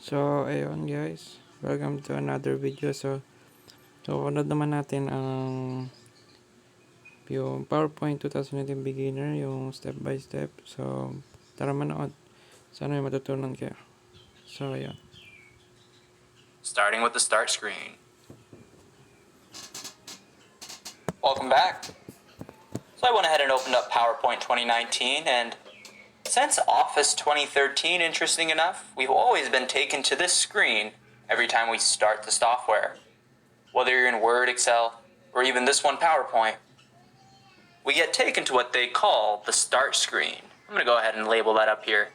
So, ayun guys. Welcome to another video. So punod naman natin yung PowerPoint 2019 beginner, yung step by step. So, tara manood. Sana may matutunan kayo. So, ayun. Starting with the start screen. Welcome back. So I went ahead and opened up PowerPoint 2019, and since Office 2013, interesting enough, we've always been taken to this screen every time we start the software. Whether you're in Word, Excel, or even this one, PowerPoint, we get taken to what they call the start screen. I'm going to go ahead and label that up here.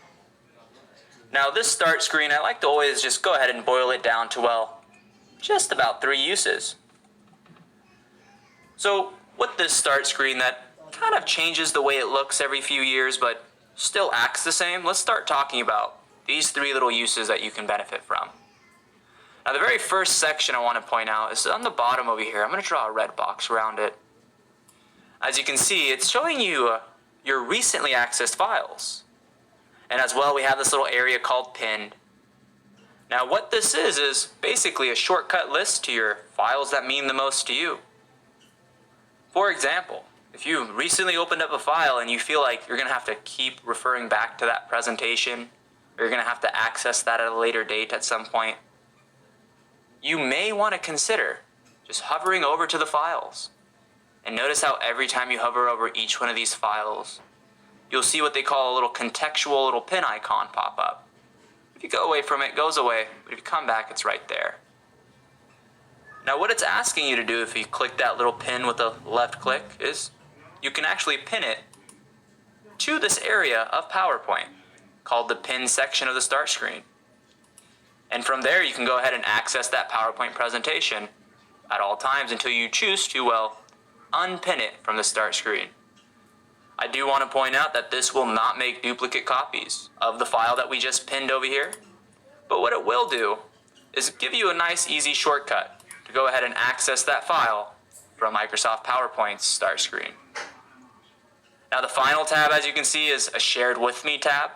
Now this start screen, I like to always just go ahead and boil it down to, well, just about 3 uses. So with this start screen that kind of changes the way it looks every few years but still acts the same, let's start talking about these 3 little uses that you can benefit from. Now the very first section I want to point out is on the bottom over here. I'm going to draw a red box around it. As you can see, it's showing you your recently accessed files. And as well, we have this little area called pinned. Now what this is basically a shortcut list to your files that mean the most to you. For example, if you recently opened up a file and you feel like you're going to have to keep referring back to that presentation, or you're going to have to access that at a later date at some point, you may want to consider just hovering over to the files. And notice how every time you hover over each one of these files, you'll see what they call a little contextual little pin icon pop up. If you go away from it, it goes away, but if you come back, it's right there. Now what it's asking you to do if you click that little pin with a left click is you can actually pin it to this area of PowerPoint called the pin section of the start screen. And from there you can go ahead and access that PowerPoint presentation at all times until you choose to, well, unpin it from the start screen. I do want to point out that this will not make duplicate copies of the file that we just pinned over here, but what it will do is give you a nice easy shortcut to go ahead and access that file from Microsoft PowerPoint's start screen. Now the final tab, as you can see, is a Shared With Me tab.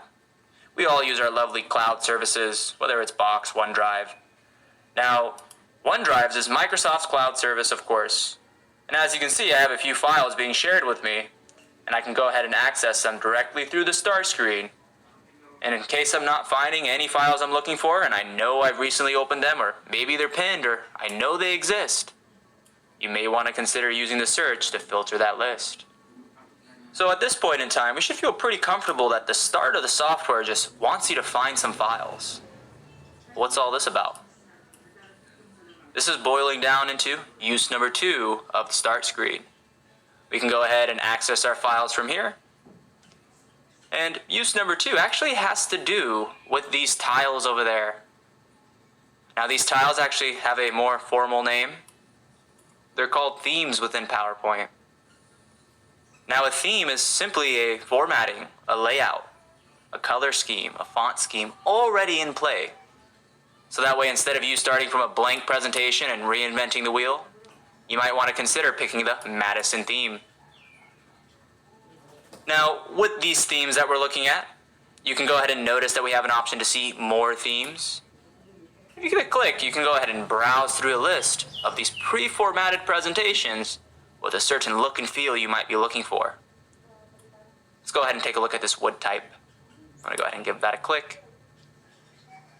We all use our lovely cloud services, whether it's Box, OneDrive. Now, OneDrive is Microsoft's cloud service, of course. And as you can see, I have a few files being shared with me, and I can go ahead and access them directly through the start screen. And in case I'm not finding any files I'm looking for, and I know I've recently opened them, or maybe they're pinned, or I know they exist, you may want to consider using the search to filter that list. So at this point in time, we should feel pretty comfortable that the start of the software just wants you to find some files. What's all this about? This is boiling down into use number 2 of the start screen. We can go ahead and access our files from here. And use number 2 actually has to do with these tiles over there. Now these tiles actually have a more formal name. They're called themes within PowerPoint. Now a theme is simply a formatting, a layout, a color scheme, a font scheme already in play. So that way, instead of you starting from a blank presentation and reinventing the wheel, you might want to consider picking the Madison theme. Now, with these themes that we're looking at, you can go ahead and notice that we have an option to see more themes. If you give it a click, you can go ahead and browse through a list of these pre-formatted presentations with a certain look and feel you might be looking for. Let's go ahead and take a look at this wood type. I'm going to go ahead and give that a click.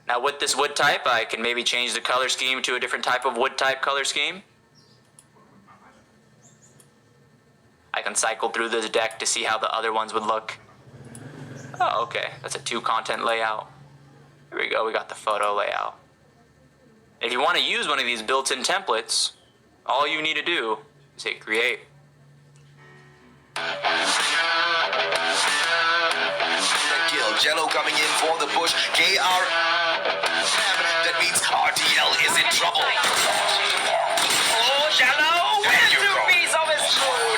Now with this wood type, I can maybe change the color scheme to a different type of wood type color scheme. I can cycle through this deck to see how the other ones would look. Oh, okay, that's a 2 content layout. Here we go, we got the photo layout. If you want to use one of these built-in templates, all you need to do is hit create. Jello coming in for the push. KR. That means RTL is in trouble. Oh, Jello wins 2 piece of his food.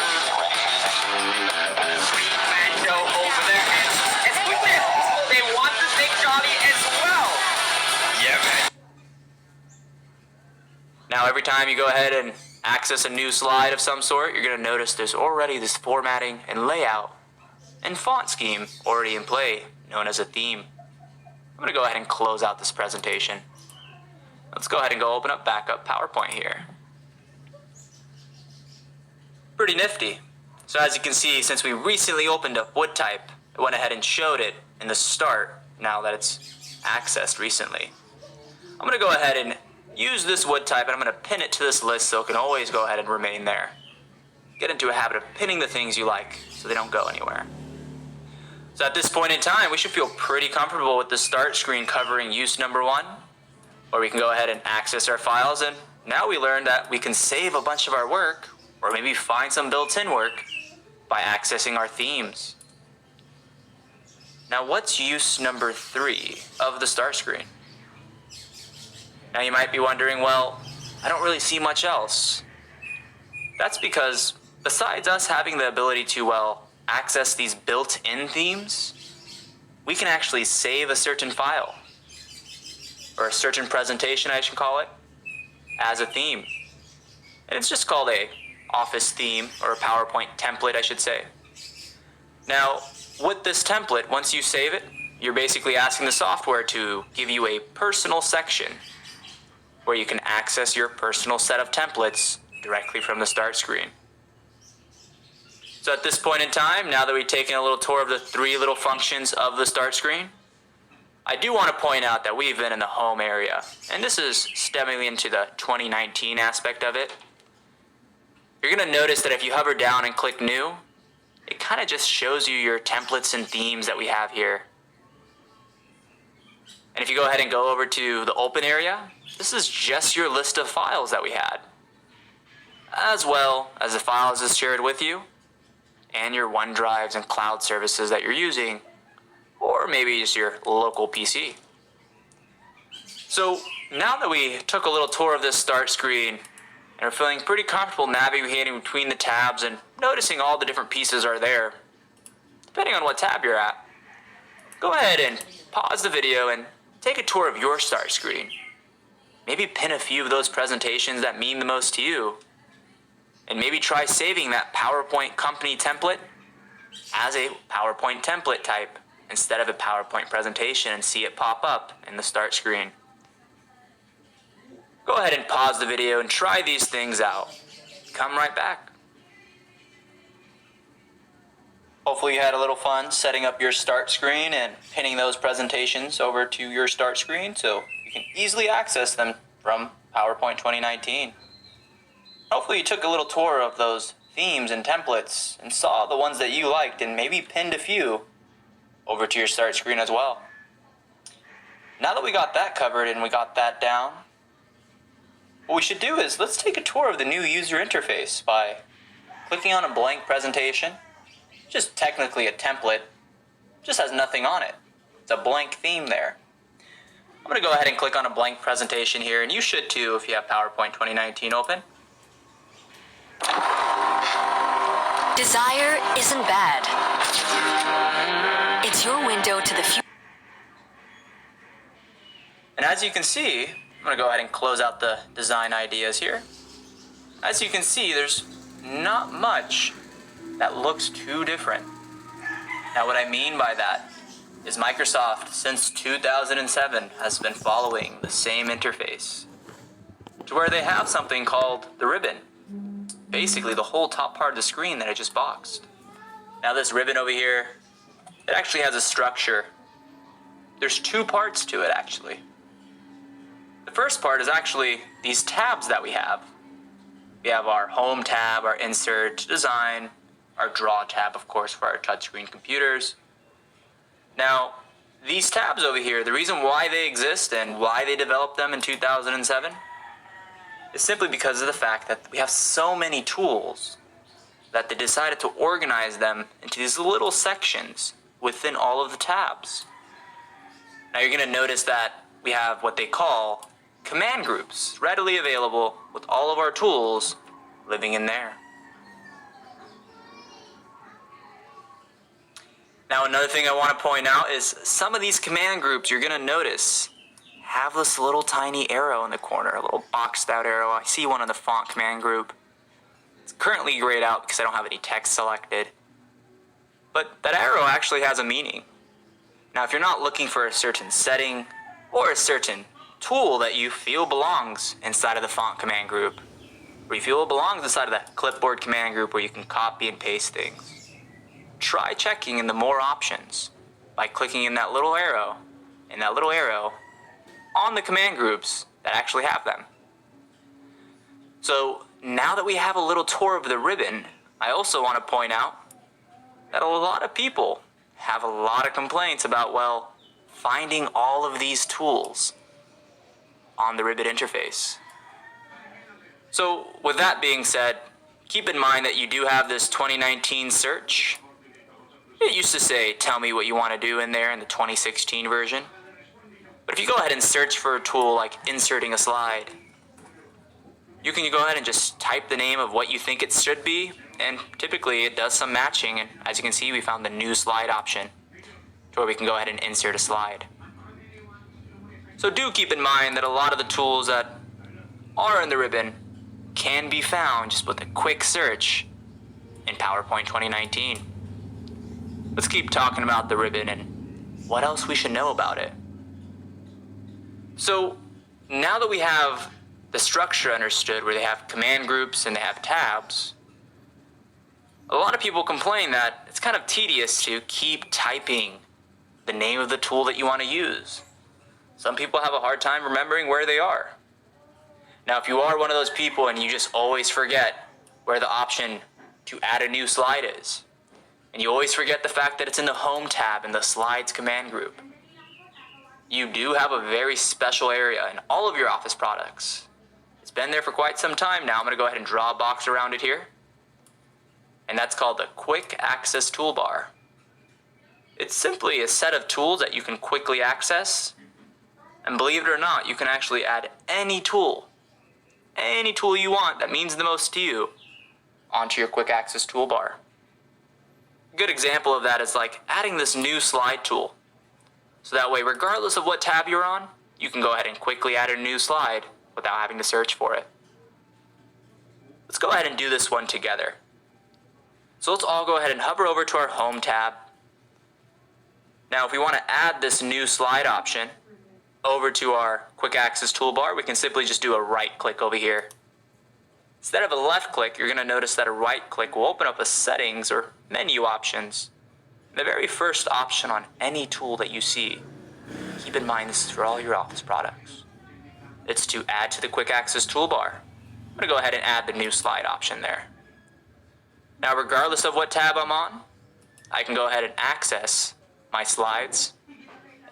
Mando over there, and it's quickly. They want to take Charlie as well. Yeah, man. Now every time you go ahead and access a new slide of some sort, you're going to notice there's already this formatting and layout and font scheme already in play, known as a theme. I'm going to go ahead and close out this presentation. Let's go ahead and go open up backup PowerPoint here. Pretty nifty. So as you can see, since we recently opened up WoodType, I went ahead and showed it in the start now that it's accessed recently. I'm going to go ahead and use this WoodType and I'm going to pin it to this list so it can always go ahead and remain there. Get into a habit of pinning the things you like so they don't go anywhere. So at this point in time, we should feel pretty comfortable with the start screen covering use number 1, where we can go ahead and access our files, and now we learned that we can save a bunch of our work, or maybe find some built-in work, by accessing our themes. Now what's use number 3 of the start screen? Now you might be wondering, well, I don't really see much else. That's because besides us having the ability to, well, access these built-in themes, we can actually save a certain file, or a certain presentation I should call it, as a theme. And it's just called a Office theme, or a PowerPoint template I should say. Now, with this template, once you save it, you're basically asking the software to give you a personal section where you can access your personal set of templates directly from the start screen. So at this point in time, now that we've taken a little tour of the 3 little functions of the start screen, I do want to point out that we've been in the home area, and this is stemming into the 2019 aspect of it. You're going to notice that if you hover down and click new, it kind of just shows you your templates and themes that we have here. And if you go ahead and go over to the open area, this is just your list of files that we had, as well as the files it's shared with you, and your OneDrives and cloud services that you're using, or maybe just your local PC. So now that we took a little tour of this start screen and are feeling pretty comfortable navigating between the tabs and noticing all the different pieces are there, depending on what tab you're at, go ahead and pause the video and take a tour of your start screen. Maybe pin a few of those presentations that mean the most to you, and maybe try saving that PowerPoint company template as a PowerPoint template type instead of a PowerPoint presentation and see it pop up in the start screen. Go ahead and pause the video and try these things out. Come right back. Hopefully you had a little fun setting up your start screen and pinning those presentations over to your start screen so you can easily access them from PowerPoint 2019. Hopefully you took a little tour of those themes and templates and saw the ones that you liked and maybe pinned a few over to your start screen as well. Now that we got that covered and we got that down, what we should do is let's take a tour of the new user interface by clicking on a blank presentation. Just technically a template, just has nothing on it. It's a blank theme there. I'm going to go ahead and click on a blank presentation here, and you should too if you have PowerPoint 2019 open. Desire isn't bad. It's your window to the future. And as you can see, I'm going to go ahead and close out the design ideas here. As you can see, there's not much that looks too different. Now what I mean by that is Microsoft, since 2007, has been following the same interface, to where they have something called the ribbon. Basically the whole top part of the screen that I just boxed. Now this ribbon over here, it actually has a structure. There's 2 parts to it actually. The first part is actually these tabs that we have. We have our home tab, our insert, design, our draw tab of course for our touchscreen computers. Now these tabs over here, the reason why they exist and why they developed them in 2007 is simply because of the fact that we have so many tools that they decided to organize them into these little sections within all of the tabs. Now you're going to notice that we have what they call command groups readily available with all of our tools living in there. Now another thing I want to point out is some of these command groups you're going to notice have this little tiny arrow in the corner, a little boxed out arrow. I see one on the font command group. It's currently grayed out because I don't have any text selected. But that arrow actually has a meaning. Now, if you're not looking for a certain setting or a certain tool that you feel belongs inside of the font command group, or you feel it belongs inside of that clipboard command group where you can copy and paste things, try checking in the more options by clicking in that little arrow on the command groups that actually have them. So now that we have a little tour of the ribbon, I also want to point out that a lot of people have a lot of complaints about, well, finding all of these tools on the ribbon interface. So with that being said, keep in mind that you do have this 2019 search. It used to say, tell me what you want to do in there in the 2016 version. But if you go ahead and search for a tool like inserting a slide, you can go ahead and just type the name of what you think it should be, and typically it does some matching, and as you can see, we found the new slide option to where we can go ahead and insert a slide. So do keep in mind that a lot of the tools that are in the ribbon can be found just with a quick search in PowerPoint 2019. Let's keep talking about the ribbon and what else we should know about it. So now that we have the structure understood, where they have command groups and they have tabs, a lot of people complain that it's kind of tedious to keep typing the name of the tool that you want to use. Some people have a hard time remembering where they are. Now, if you are one of those people and you just always forget where the option to add a new slide is, and you always forget the fact that it's in the Home tab in the Slides command group, you do have a very special area in all of your Office products. It's been there for quite some time now. I'm going to go ahead and draw a box around it here. And that's called the Quick Access Toolbar. It's simply a set of tools that you can quickly access. And believe it or not, you can actually add any tool you want that means the most to you onto your Quick Access Toolbar. A good example of that is like adding this new slide tool. So that way, regardless of what tab you're on, you can go ahead and quickly add a new slide without having to search for it. Let's go ahead and do this one together. So let's all go ahead and hover over to our Home tab. Now, if we want to add this new slide option over to our Quick Access Toolbar, we can simply just do a right click over here. Instead of a left click, you're going to notice that a right click will open up a settings or menu options. The very first option on any tool that you see, keep in mind this is for all your Office products, it's to add to the Quick Access Toolbar. I'm going to go ahead and add the new slide option there. Now, regardless of what tab I'm on, I can go ahead and access my slides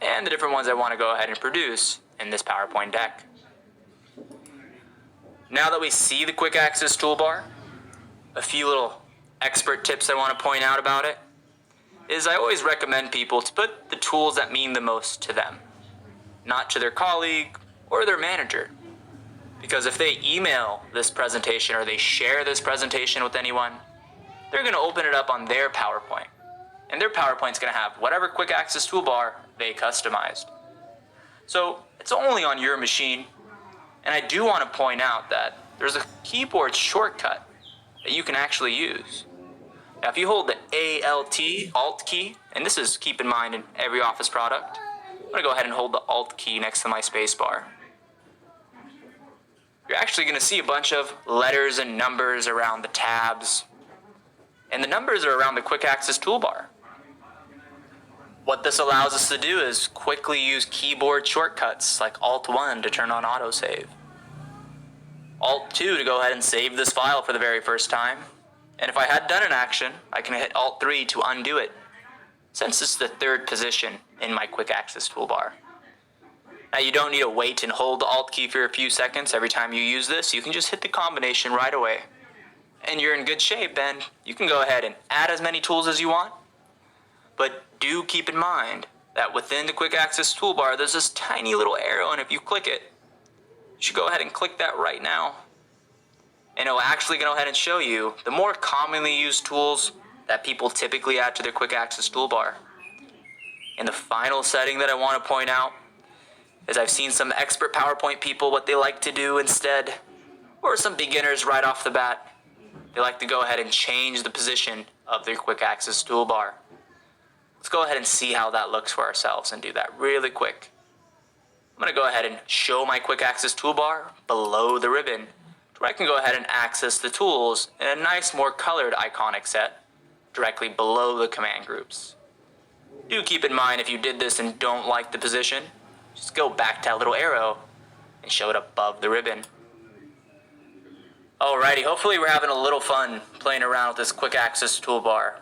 and the different ones I want to go ahead and produce in this PowerPoint deck. Now that we see the Quick Access Toolbar, a few little expert tips I want to point out about it is I always recommend people to put the tools that mean the most to them, not to their colleague or their manager. Because if they email this presentation or they share this presentation with anyone, they're going to open it up on their PowerPoint. And their PowerPoint's going to have whatever Quick Access Toolbar they customized. So it's only on your machine. And I do want to point out that there's a keyboard shortcut that you can actually use. Now, if you hold the Alt key, and this is, keep in mind, in every Office product, I'm going to go ahead and hold the Alt key next to my spacebar. You're actually going to see a bunch of letters and numbers around the tabs. And the numbers are around the Quick Access Toolbar. What this allows us to do is quickly use keyboard shortcuts like Alt-1 to turn on autosave, Alt-2 to go ahead and save this file for the very first time, and if I had done an action, I can hit Alt-3 to undo it, since it's the third position in my Quick Access Toolbar. Now, you don't need to wait and hold the Alt key for a few seconds every time you use this. You can just hit the combination right away, and you're in good shape, and you can go ahead and add as many tools as you want. But do keep in mind that within the Quick Access Toolbar, there's this tiny little arrow, and if you click it, you should go ahead and click that right now. And it'll actually go ahead and show you the more commonly used tools that people typically add to their Quick Access Toolbar. And the final setting that I want to point out is I've seen some expert PowerPoint people, what they like to do instead, or some beginners right off the bat, they like to go ahead and change the position of their Quick Access Toolbar. Let's go ahead and see how that looks for ourselves and do that really quick. I'm going to go ahead and show my quick access toolbar below the ribbon, where I can go ahead and access the tools in a nice, more colored iconic set directly below the command groups. Do keep in mind, if you did this and don't like the position, just go back to that little arrow and show it above the ribbon. Alrighty, hopefully we're having a little fun playing around with this quick access toolbar.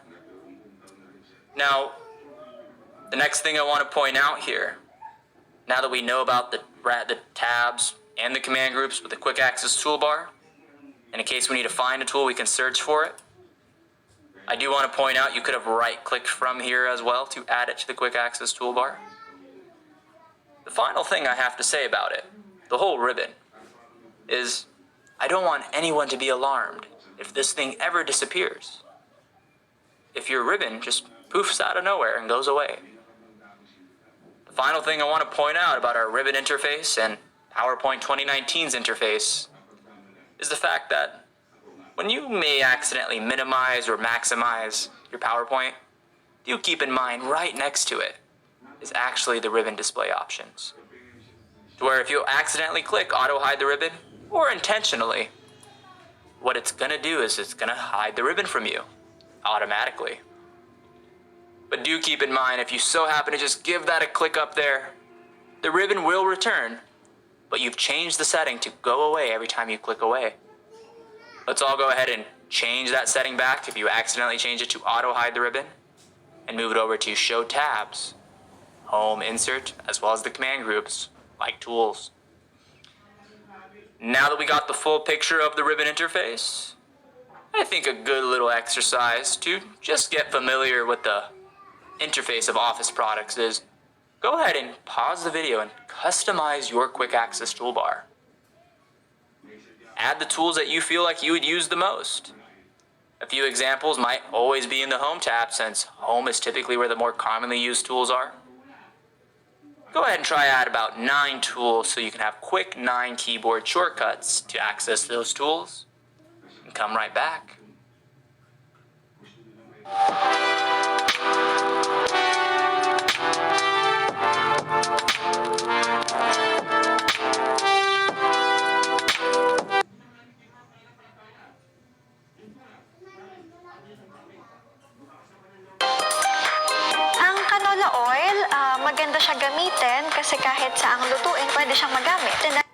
Now, the next thing I want to point out here, now that we know about the tabs and the command groups with the quick access toolbar, and in case we need to find a tool, we can search for it. I do want to point out you could have right-clicked from here as well to add it to the quick access toolbar. The final thing I have to say about it, the whole ribbon, is I don't want anyone to be alarmed if this thing ever disappears. If your ribbon just poofs out of nowhere and goes away. The final thing I want to point out about our ribbon interface and PowerPoint 2019's interface is the fact that when you may accidentally minimize or maximize your PowerPoint, do keep in mind right next to it is actually the ribbon display options. To where if you accidentally click auto hide the ribbon, or intentionally, what it's gonna do is it's gonna hide the ribbon from you automatically. But do keep in mind, if you so happen to just give that a click up there, the ribbon will return, but you've changed the setting to go away every time you click away. Let's all go ahead and change that setting back if you accidentally change it to auto hide the ribbon, and move it over to show tabs, home, insert, as well as the command groups like tools. Now that we got the full picture of the ribbon interface, I think a good little exercise to just get familiar with the interface of Office products is go ahead and pause the video and customize your quick access toolbar. Add the tools that you feel like you would use the most. A few examples might always be in the Home tab, since Home is typically where the more commonly used tools are. Go ahead and try add about 9 tools so you can have quick 9 keyboard shortcuts to access those tools, and come right back. Ang canola oil, maganda siya gamitin kasi kahit saang lutuin, pwede siyang magamit.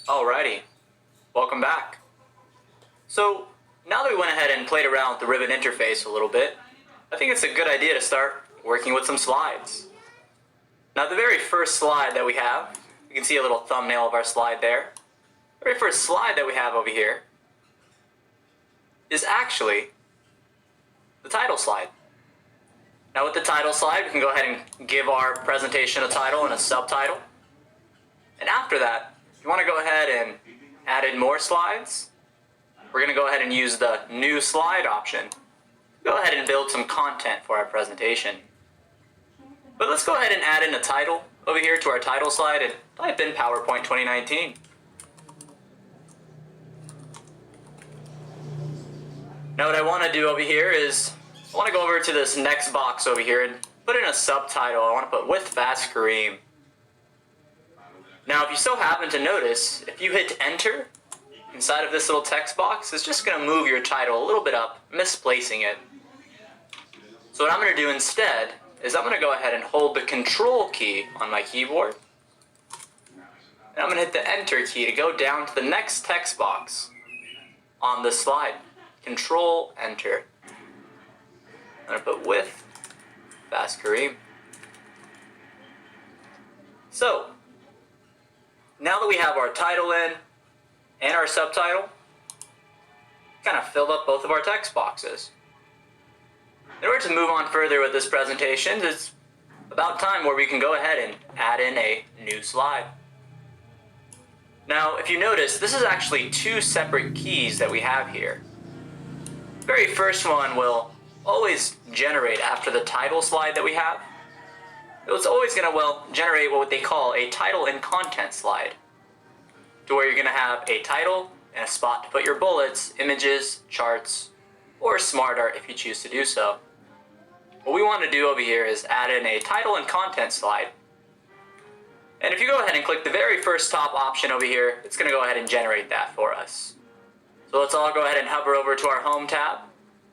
Alrighty, welcome back. So, now that we went ahead and played around with the ribbon interface a little bit, I think it's a good idea to start working with some slides. Now, the very first slide that we have, you can see a little thumbnail of our slide there. The very first slide that we have over here is actually the title slide. Now, with the title slide, we can go ahead and give our presentation a title and a subtitle. And after that, if you want to go ahead and add in more slides, we're going to go ahead and use the new slide option. Go ahead and build some content for our presentation. But let's go ahead and add in a title over here to our title slide and type in PowerPoint 2019. Now what I want to do over here is I want to go over to this next box over here and put in a subtitle. I want to put with Fast Kareem. Now if you so happen to notice, if you hit enter inside of this little text box, it's just going to move your title a little bit up, misplacing it. So what I'm going to do instead is I'm going to go ahead and hold the control key on my keyboard. And I'm going to hit the enter key to go down to the next text box on this slide. Control enter. I'm going to put with Fast Kareem. So, now that we have our title in and our subtitle, kind of filled up both of our text boxes. In order to move on further with this presentation, it's about time where we can go ahead and add in a new slide. Now, if you notice, this is actually 2 separate keys that we have here. The very first one will always generate after the title slide that we have. It's always going to, generate what they call a title and content slide, to where you're going to have a title and a spot to put your bullets, images, charts, or smart art if you choose to do so. what we want to do over here is add in a title and content slide. And if you go ahead and click the very first top option over here, it's going to go ahead and generate that for us. So let's all go ahead and hover over to our home tab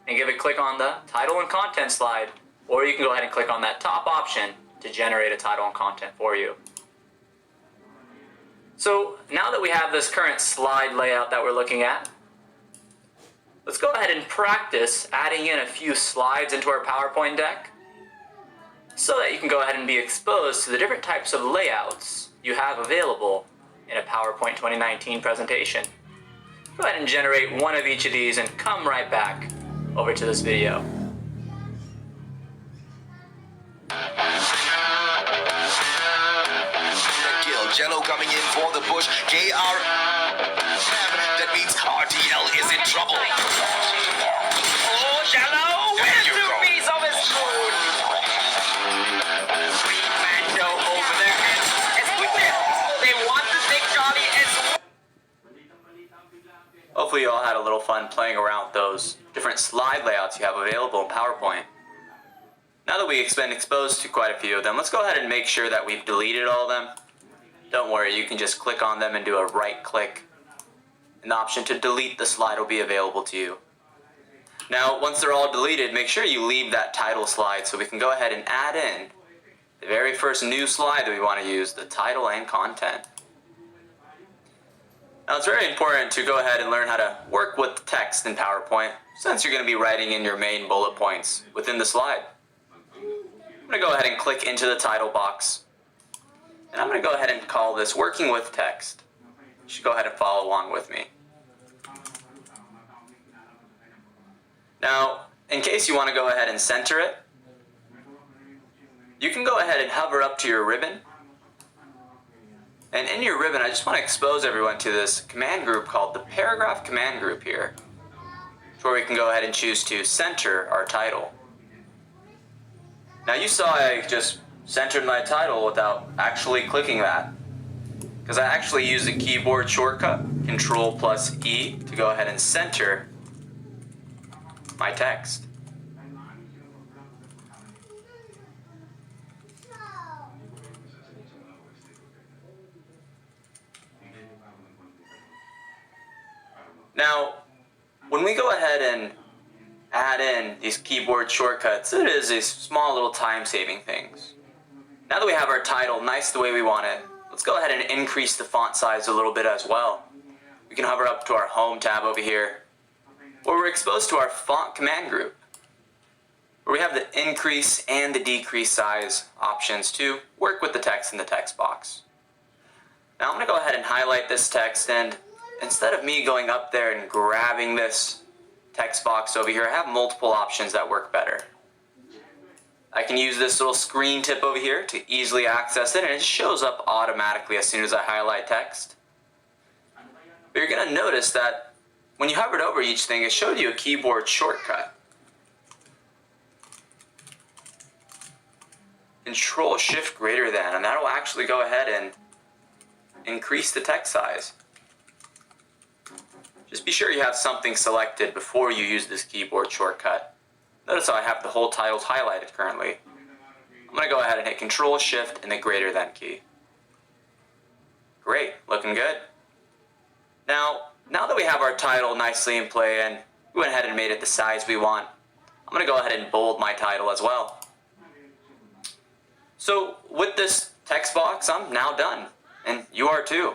and give a click on the title and content slide, or you can go ahead and click on that top option to generate a title and content for you. So now that we have this current slide layout that we're looking at, let's go ahead and practice adding in a few slides into our PowerPoint deck so that you can go ahead and be exposed to the different types of layouts you have available in a PowerPoint 2019 presentation. Go ahead and generate one of each of these and come right back over to this video. Jello coming in for the push. KR. That means RTL is in trouble. Oh, Jello! There With you two go. piece of his food. Mando over there. And it's quickly. They want to take Charlie as well. Hopefully you all had a little fun playing around with those different slide layouts you have available in PowerPoint. Now that we've been exposed to quite a few of them, let's go ahead and make sure that we've deleted all of them. Don't worry, you can just click on them and do a right click. An option to delete the slide will be available to you. Now, once they're all deleted, make sure you leave that title slide so we can go ahead and add in the very first new slide that we want to use, the title and content. Now, it's very important to go ahead and learn how to work with text in PowerPoint since you're going to be writing in your main bullet points within the slide. I'm going to go ahead and click into the title box. And I'm going to go ahead and call this Working with Text. You should go ahead and follow along with me. Now, in case you want to go ahead and center it, you can go ahead and hover up to your ribbon. And in your ribbon, I just want to expose everyone to this command group called the Paragraph Command Group here, where we can go ahead and choose to center our title. Now you saw I just centered my title without actually clicking that, because I actually use the keyboard shortcut Control+E to go ahead and center my text. Now, when we go ahead and add in these keyboard shortcuts, it is these small little time-saving things. Now that we have our title nice the way we want it, let's go ahead and increase the font size a little bit as well. We can hover up to our Home tab over here, where we're exposed to our Font Command Group, where we have the increase and the decrease size options to work with the text in the text box. Now I'm going to go ahead and highlight this text, and instead of me going up there and grabbing this text box over here, I have multiple options that work better. I can use this little screen tip over here to easily access it, and it shows up automatically as soon as I highlight text. But you're going to notice that when you hovered over each thing, it showed you a keyboard shortcut. Control-Shift greater than, and that'll actually go ahead and increase the text size. Just be sure you have something selected before you use this keyboard shortcut. Notice how I have the whole titles highlighted currently. I'm going to go ahead and hit Control-Shift and the greater than key. Great, looking good. Now that we have our title nicely in play and we went ahead and made it the size we want, I'm going to go ahead and bold my title as well. So with this text box, I'm now done, and you are too.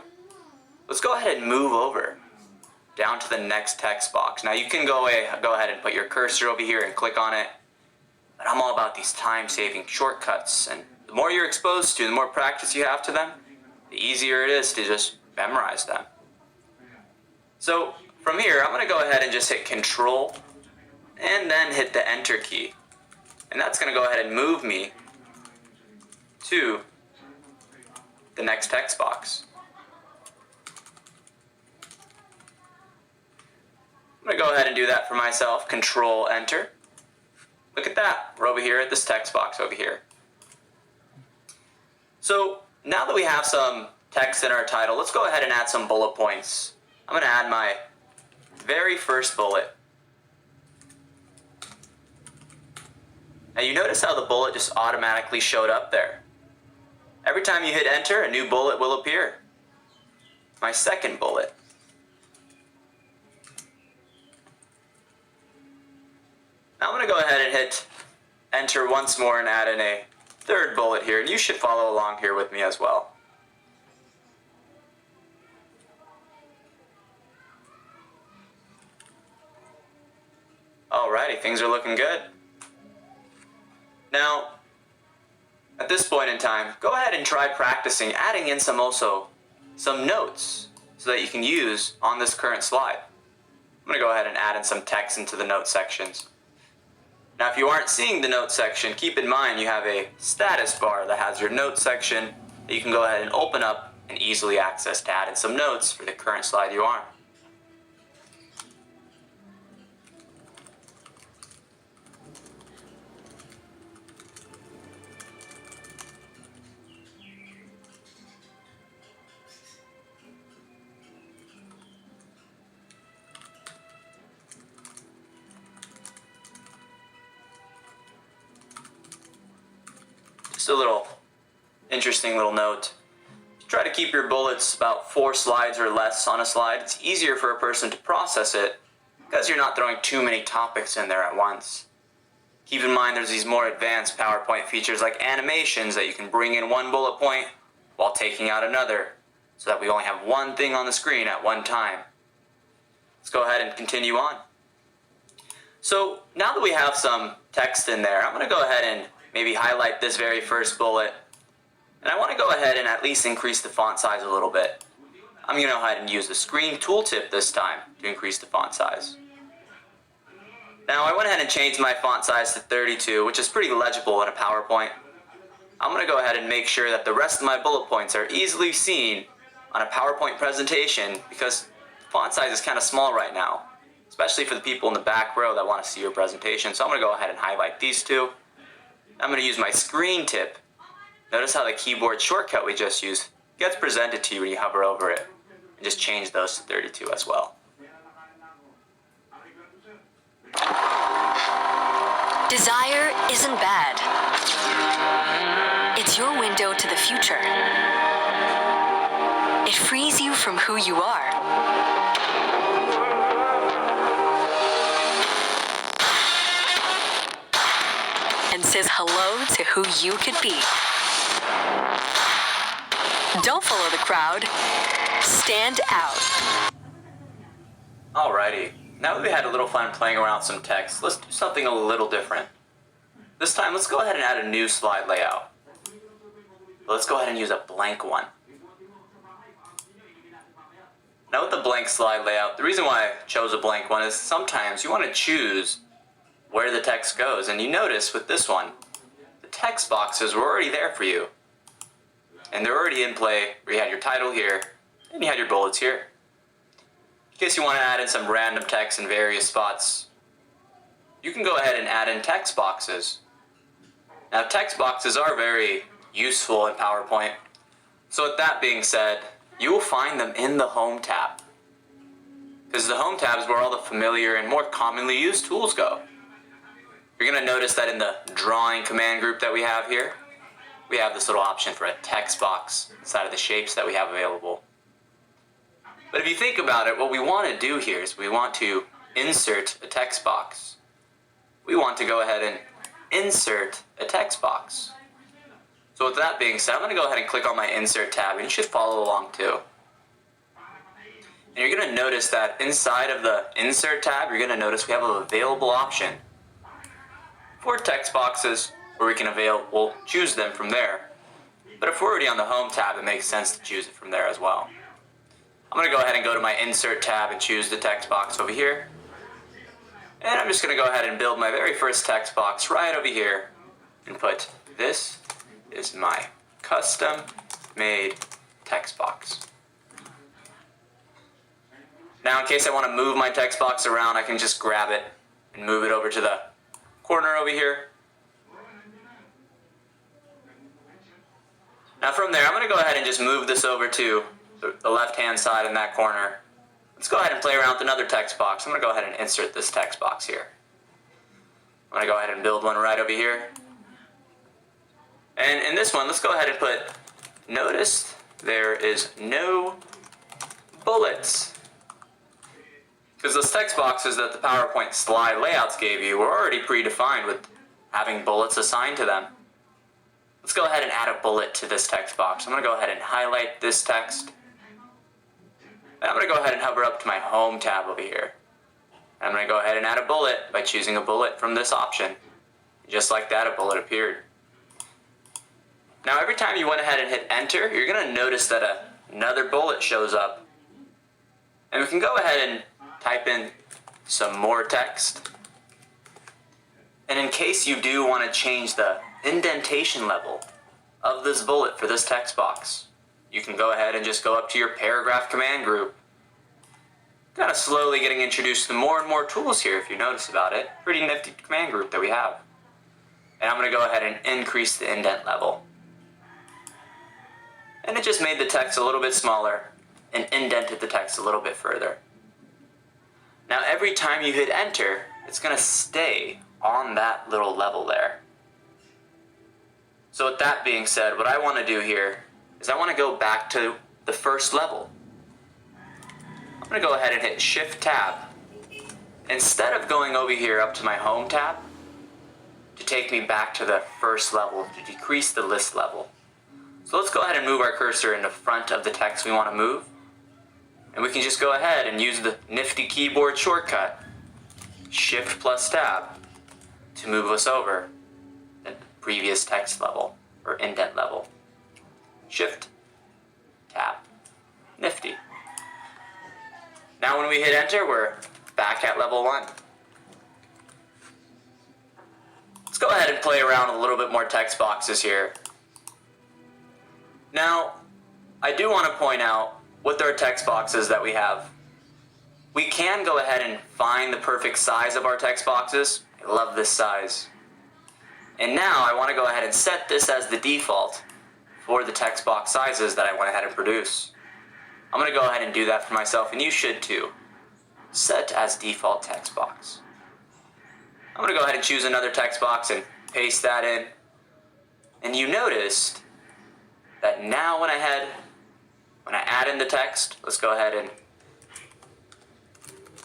Let's go ahead and move over down to the next text box. Now you can go ahead and put your cursor over here and click on it, but I'm all about these time-saving shortcuts, and the more you're exposed to, the more practice you have to them, the easier it is to just memorize them. So from here, I'm going to go ahead and just hit Control and then hit the Enter key, and that's going to go ahead and move me to the next text box. I'm going to go ahead and do that for myself. Control Enter. Look at that. We're over here at this text box over here. So now that we have some text in our title, let's go ahead and add some bullet points. I'm going to add my very first bullet. Now you notice how the bullet just automatically showed up there. Every time you hit enter, a new bullet will appear. My second bullet. Now I'm going to go ahead and hit enter once more and add in a third bullet here, and you should follow along here with me as well. Alrighty, things are looking good. Now, at this point in time, go ahead and try practicing adding in some notes so that you can use on this current slide. I'm going to go ahead and add in some text into the note sections. Now, if you aren't seeing the note section, keep in mind you have a status bar that has your note section that you can go ahead and open up and easily access to add in some notes for the current slide you are. Just a little interesting little note. Try to keep your bullets about 4 slides or less on a slide. It's easier for a person to process it because you're not throwing too many topics in there at once. Keep in mind there's these more advanced PowerPoint features like animations that you can bring in one bullet point while taking out another so that we only have one thing on the screen at one time. Let's go ahead and continue on. So now that we have some text in there, I'm going to go ahead and maybe highlight this very first bullet. And I want to go ahead and at least increase the font size a little bit. I'm going to go ahead and use the screen tooltip this time to increase the font size. Now I went ahead and changed my font size to 32, which is pretty legible in a PowerPoint. I'm going to go ahead and make sure that the rest of my bullet points are easily seen on a PowerPoint presentation because the font size is kind of small right now, especially for the people in the back row that want to see your presentation. So I'm going to go ahead and highlight these two. I'm going to use my screen tip. Notice how the keyboard shortcut we just used gets presented to you when you hover over it. And just change those to 32 as well. Desire isn't bad. It's your window to the future. It frees you from who you are. And says hello to who you could be. Don't follow the crowd. Stand out. Alrighty, now that we had a little fun playing around with some text, let's do something a little different. This time, let's go ahead and add a new slide layout. Let's go ahead and use a blank one. Now with the blank slide layout, the reason why I chose a blank one is sometimes you want to choose where the text goes. And you notice with this one, the text boxes were already there for you. And they're already in play, where you had your title here, and you had your bullets here. In case you want to add in some random text in various spots, you can go ahead and add in text boxes. Now text boxes are very useful in PowerPoint. So with that being said, you will find them in the Home tab. Because the Home tab is where all the familiar and more commonly used tools go. You're going to notice that in the drawing command group that we have here, we have this little option for a text box inside of the shapes that we have available. But if you think about it, what we want to do here is we want to insert a text box. We want to go ahead and insert a text box. So with that being said, I'm going to go ahead and click on my Insert tab, and you should follow along too. And you're going to notice that inside of the Insert tab, you're going to notice we have an available option for text boxes where we'll choose them from there. But if we're already on the Home tab, it makes sense to choose it from there as well. I'm going to go ahead and go to my Insert tab and choose the text box over here. And I'm just going to go ahead and build my very first text box right over here and put, "This is my custom made text box." Now in case I want to move my text box around, I can just grab it and move it over to the corner over here. Now from there, I'm going to go ahead and just move this over to the left-hand side in that corner. Let's go ahead and play around with another text box. I'm going to go ahead and insert this text box here. I'm gonna go ahead and build one right over here. And in this one, let's go ahead and put, notice there is no bullets. Because those text boxes that the PowerPoint slide layouts gave you were already predefined with having bullets assigned to them. Let's go ahead and add a bullet to this text box. I'm going to go ahead and highlight this text. And I'm going to go ahead and hover up to my Home tab over here. I'm going to go ahead and add a bullet by choosing a bullet from this option. Just like that, a bullet appeared. Now every time you went ahead and hit enter, you're going to notice that another bullet shows up. And we can go ahead and type in some more text. And in case you do want to change the indentation level of this bullet for this text box, you can go ahead and just go up to your paragraph command group. Kind of slowly getting introduced to more and more tools here if you notice about it. Pretty nifty command group that we have. And I'm going to go ahead and increase the indent level. And it just made the text a little bit smaller and indented the text a little bit further. Now every time you hit enter, it's going to stay on that little level there. So with that being said, what I want to do here is I want to go back to the first level. I'm going to go ahead and hit Shift Tab. Instead of going over here up to my Home tab, to take me back to the first level, to decrease the list level. So let's go ahead and move our cursor in the front of the text we want to move. And we can just go ahead and use the nifty keyboard shortcut, Shift plus Tab, to move us over the previous text level, or indent level. Shift, Tab, nifty. Now when we hit enter, we're back at level 1. Let's go ahead and play around with a little bit more text boxes here. Now, I do want to point out with our text boxes that we have, we can go ahead and find the perfect size of our text boxes. I love this size. And now I want to go ahead and set this as the default for the text box sizes that I went ahead and produce. I'm going to go ahead and do that for myself, and you should too. Set as default text box. I'm going to go ahead and choose another text box and paste that in. And you noticed that now when I add in the text, let's go ahead and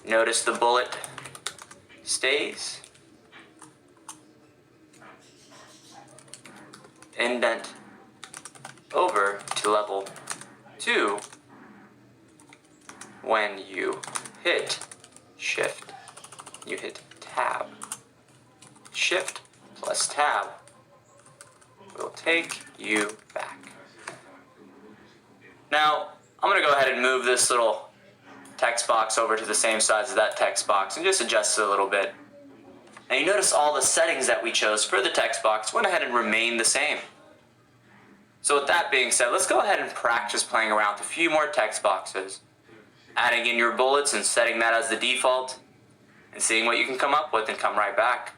notice the bullet stays. Indent over to level 2 when you hit Shift, you hit Tab. Shift plus Tab will take you back. Now, I'm going to go ahead and move this little text box over to the same size as that text box and just adjust it a little bit. And you notice all the settings that we chose for the text box went ahead and remained the same. So with that being said, let's go ahead and practice playing around with a few more text boxes, adding in your bullets and setting that as the default, and seeing what you can come up with and come right back.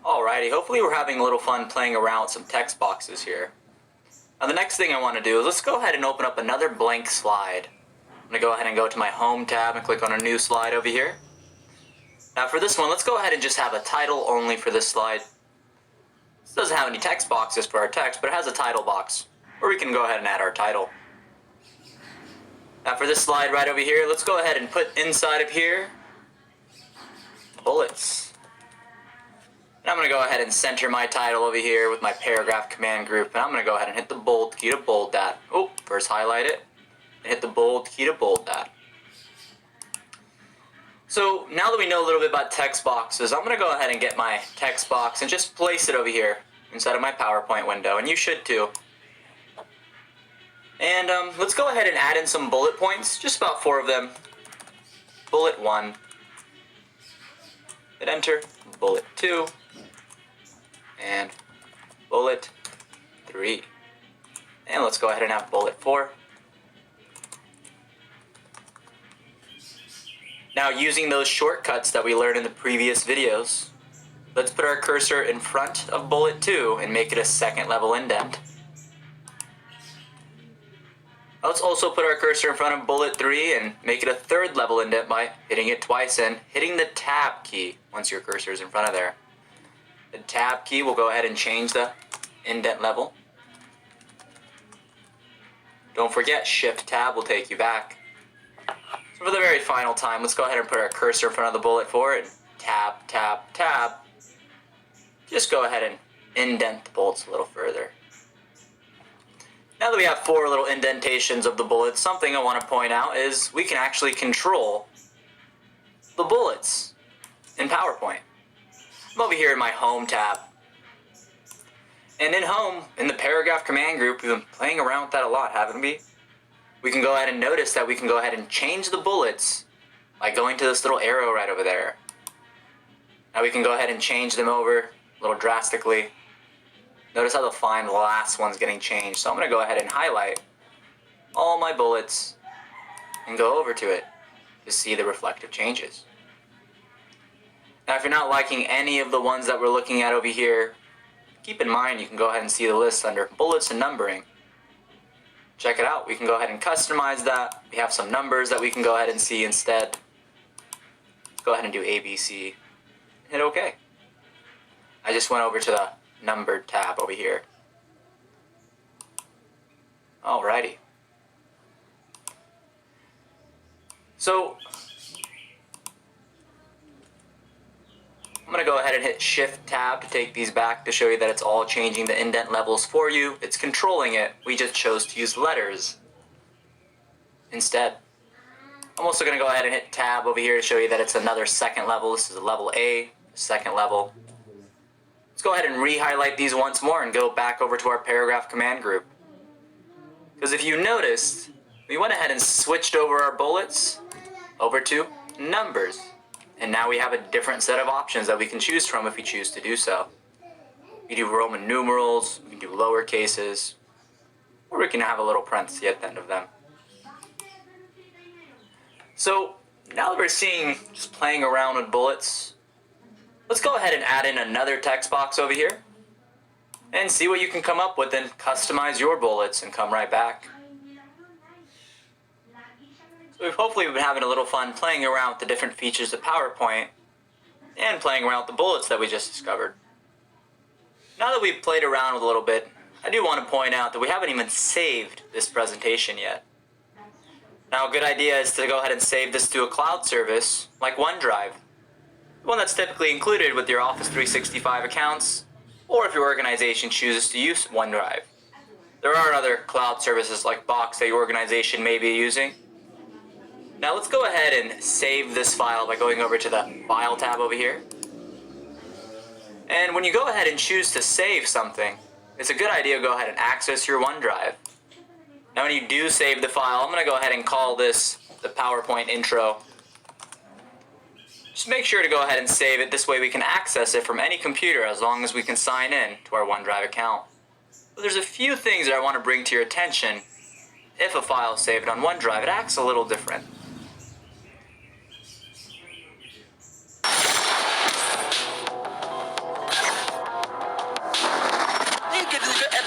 Alrighty, hopefully we're having a little fun playing around with some text boxes here. Now the next thing I want to do is let's go ahead and open up another blank slide. I'm going to go ahead and go to my Home tab and click on a new slide over here. Now for this one, let's go ahead and just have a title only for this slide. This doesn't have any text boxes for our text, but it has a title box, where we can go ahead and add our title. Now for this slide right over here, let's go ahead and put inside of here bullets. And I'm going to go ahead and center my title over here with my paragraph command group, and I'm going to go ahead and hit the bold key to bold that. Oh, first highlight it, and hit the bold key to bold that. So now that we know a little bit about text boxes, I'm going to go ahead and get my text box and just place it over here inside of my PowerPoint window, and you should too. And let's go ahead and add in some bullet points, just about 4 of them. Bullet 1. Hit enter. Bullet 2. And bullet 3. And let's go ahead and have bullet 4. Now, using those shortcuts that we learned in the previous videos, let's put our cursor in front of bullet 2 and make it a second level indent. Let's also put our cursor in front of bullet 3 and make it a third level indent by hitting it twice and hitting the tab key once your cursor is in front of there. The tab key will go ahead and change the indent level. Don't forget, shift tab will take you back. So for the very final time, let's go ahead and put our cursor in front of the bullet 4 and tab, tab, tab. Just go ahead and indent the bullets a little further. Now that we have 4 little indentations of the bullets, something I want to point out is we can actually control the bullets in PowerPoint. I'm over here in my Home tab. And in Home, in the paragraph command group, we've been playing around with that a lot, haven't we? We can go ahead and notice that we can go ahead and change the bullets by going to this little arrow right over there. Now we can go ahead and change them over a little drastically. Notice how the fine last one's getting changed. So I'm going to go ahead and highlight all my bullets and go over to it to see the reflective changes. Now, if you're not liking any of the ones that we're looking at over here, keep in mind you can go ahead and see the list under bullets and numbering. Check it out. We can go ahead and customize that. We have some numbers that we can go ahead and see instead. Let's go ahead and do ABC. Hit OK. I just went over to the numbered tab over here. Alrighty. So I'm going to go ahead and hit Shift Tab to take these back to show you that it's all changing the indent levels for you. It's controlling it. We just chose to use letters instead. I'm also going to go ahead and hit Tab over here to show you that it's another second level. This is a level A, second level. Let's go ahead and re-highlight these once more and go back over to our paragraph command group. Because if you noticed, we went ahead and switched over our bullets over to numbers. And now we have a different set of options that we can choose from if we choose to do so. We do Roman numerals, we can do lower cases, or we can have a little parenthesis at the end of them. So now that we're seeing just playing around with bullets, let's go ahead and add in another text box over here and see what you can come up with and customize your bullets and come right back. So hopefully we've been having a little fun playing around with the different features of PowerPoint and playing around with the bullets that we just discovered. Now that we've played around with a little bit, I do want to point out that we haven't even saved this presentation yet. Now a good idea is to go ahead and save this to a cloud service like OneDrive. The one that's typically included with your Office 365 accounts, or if your organization chooses to use OneDrive. There are other cloud services like Box that your organization may be using. Now let's go ahead and save this file by going over to the File tab over here. And when you go ahead and choose to save something, it's a good idea to go ahead and access your OneDrive. Now when you do save the file, I'm going to go ahead and call this the PowerPoint intro. Just make sure to go ahead and save it. This way we can access it from any computer as long as we can sign in to our OneDrive account. But there's a few things that I want to bring to your attention. If a file is saved on OneDrive, it acts a little different.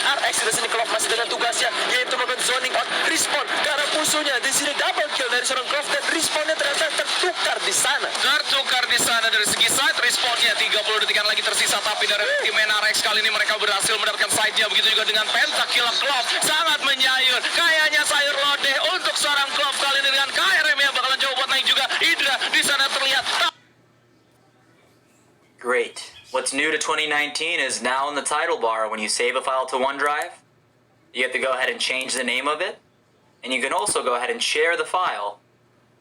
NRX sudah sini Klopp masih dengan tugasnya yaitu melakukan zoning out respawn ke arah musuhnya. Di sini double kill dari seorang Klopp dan respawnnya ternyata tertukar di sana. Tertukar di sana dari segi side respawnnya 30 detikan lagi tersisa, tapi dari tim NRX kali ini mereka berhasil mendapatkan side-nya. Begitu juga dengan pentakill Klopp sangat menyayur. Kayaknya sayur lodeh untuk seorang Klopp kali ini dengan KRM yang bakalan coba buat naik juga. Hydra di sana terlihat. Great. What's new to 2019 is now in the title bar. When you save a file to OneDrive, you have to go ahead and change the name of it, and you can also go ahead and share the file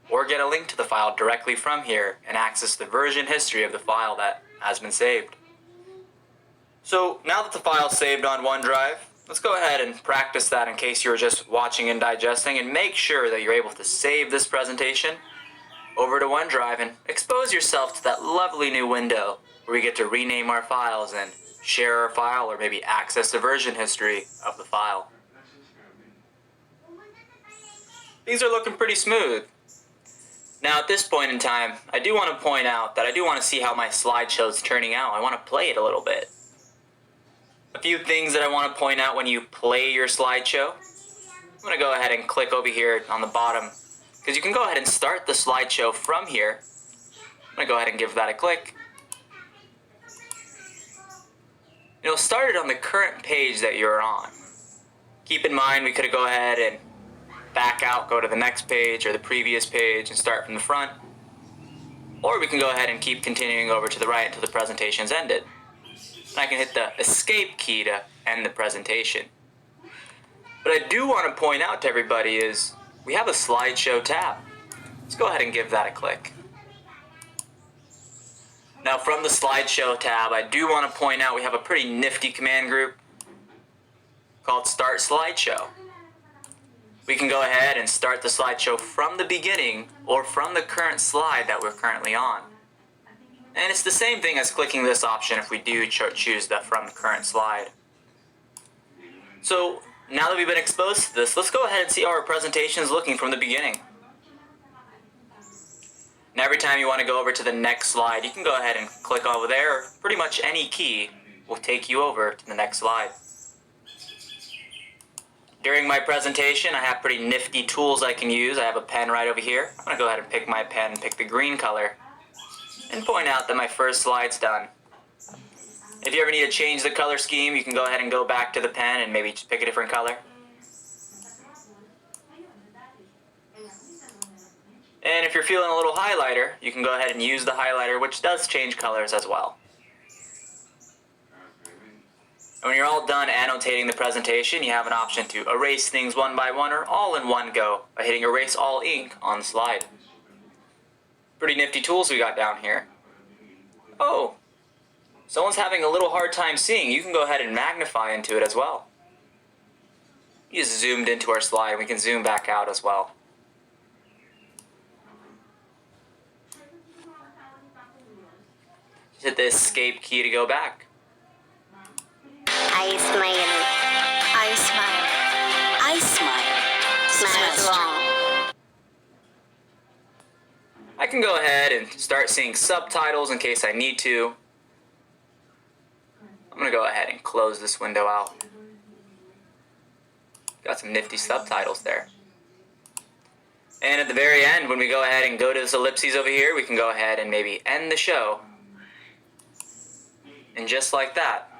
or get a link to the file directly from here and access the version history of the file that has been saved. So now that the file's saved on OneDrive, let's go ahead and practice that in case you were just watching and digesting, and make sure that you're able to save this presentation over to OneDrive and expose yourself to that lovely new window where we get to rename our files and share our file, or maybe access the version history of the file. Things are looking pretty smooth. Now at this point in time, I do want to point out that I do want to see how my slideshow's turning out. I want to play it a little bit. A few things that I want to point out when you play your slideshow. I'm going to go ahead and click over here on the bottom, because you can go ahead and start the slideshow from here. I'm going to go ahead and give that a click. It'll start it on the current page that you're on. Keep in mind we could go ahead and back out, go to the next page or the previous page and start from the front. Or we can go ahead and keep continuing over to the right until the presentation's ended. And I can hit the escape key to end the presentation. What I do want to point out to everybody is we have a slideshow tab. Let's go ahead and give that a click. Now from the slideshow tab, I do want to point out we have a pretty nifty command group called Start Slideshow. We can go ahead and start the slideshow from the beginning or from the current slide that we're currently on. And it's the same thing as clicking this option if we do choose the from the current slide. So now that we've been exposed to this, let's go ahead and see how our presentation is looking from the beginning. And every time you want to go over to the next slide, you can go ahead and click over there. Pretty much any key will take you over to the next slide. During my presentation, I have pretty nifty tools I can use. I have a pen right over here. I'm going to go ahead and pick my pen and pick the green color and point out that my first slide's done. If you ever need to change the color scheme, you can go ahead and go back to the pen and maybe just pick a different color. And if you're feeling a little highlighter, you can go ahead and use the highlighter, which does change colors as well. And when you're all done annotating the presentation, you have an option to erase things one by one or all in one go by hitting Erase All Ink on the slide. Pretty nifty tools we got down here. Oh, someone's having a little hard time seeing. You can go ahead and magnify into it as well. You just zoomed into our slide, and we can zoom back out as well. Hit the escape key to go back. I smile. I smile. I smile. Smiles long. I can go ahead and start seeing subtitles in case I need to. I'm going to go ahead and close this window out. Got some nifty subtitles there. And at the very end, when we go ahead and go to this ellipses over here, we can go ahead and maybe end the show. And just like that,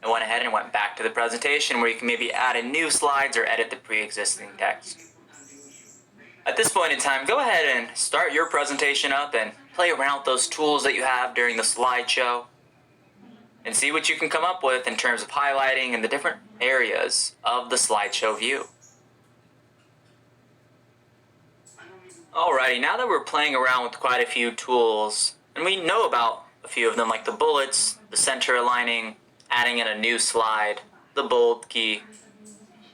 I went ahead and went back to the presentation where you can maybe add in new slides or edit the pre-existing text. At this point in time, go ahead and start your presentation up and play around with those tools that you have during the slideshow and see what you can come up with in terms of highlighting and the different areas of the slideshow view. Alrighty, now that we're playing around with quite a few tools, and we know about a few of them like the bullets, the center aligning, adding in a new slide, the bold key,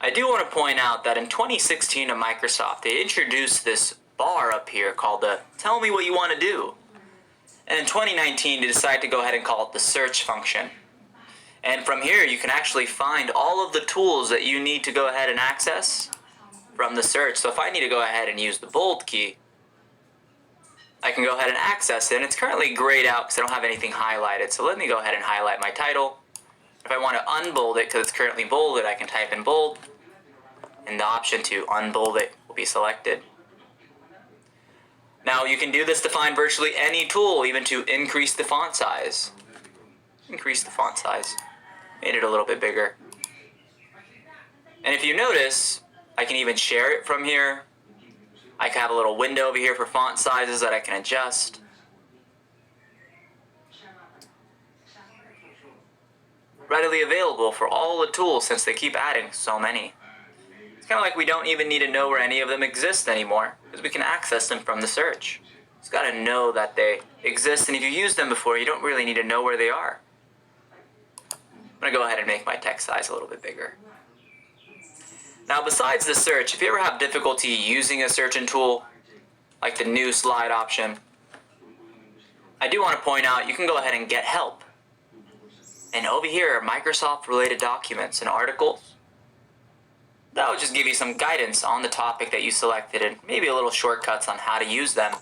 I do want to point out that in 2016 at Microsoft, they introduced this bar up here called the Tell Me What You Want to Do. And in 2019, they decided to go ahead and call it the search function. And from here, you can actually find all of the tools that you need to go ahead and access from the search. So if I need to go ahead and use the bold key, I can go ahead and access it. And it's currently grayed out because I don't have anything highlighted. So let me go ahead and highlight my title. If I want to unbold it because it's currently bolded, I can type in bold. And the option to unbold it will be selected. Now you can do this to find virtually any tool, even to increase the font size. Increase the font size. Made it a little bit bigger. And if you notice, I can even share it from here. I can have a little window over here for font sizes that I can adjust. Readily available for all the tools since they keep adding so many. It's kind of like we don't even need to know where any of them exist anymore because we can access them from the search. Just got to know that they exist, and if you used them before, you don't really need to know where they are. going to go ahead and make my text size a little bit bigger. Now, besides the search, if you ever have difficulty using a searching tool, like the new slide option, I do want to point out you can go ahead and get help. And over here are Microsoft-related documents and articles. That will just give you some guidance on the topic that you selected and maybe a little shortcuts on how to use them.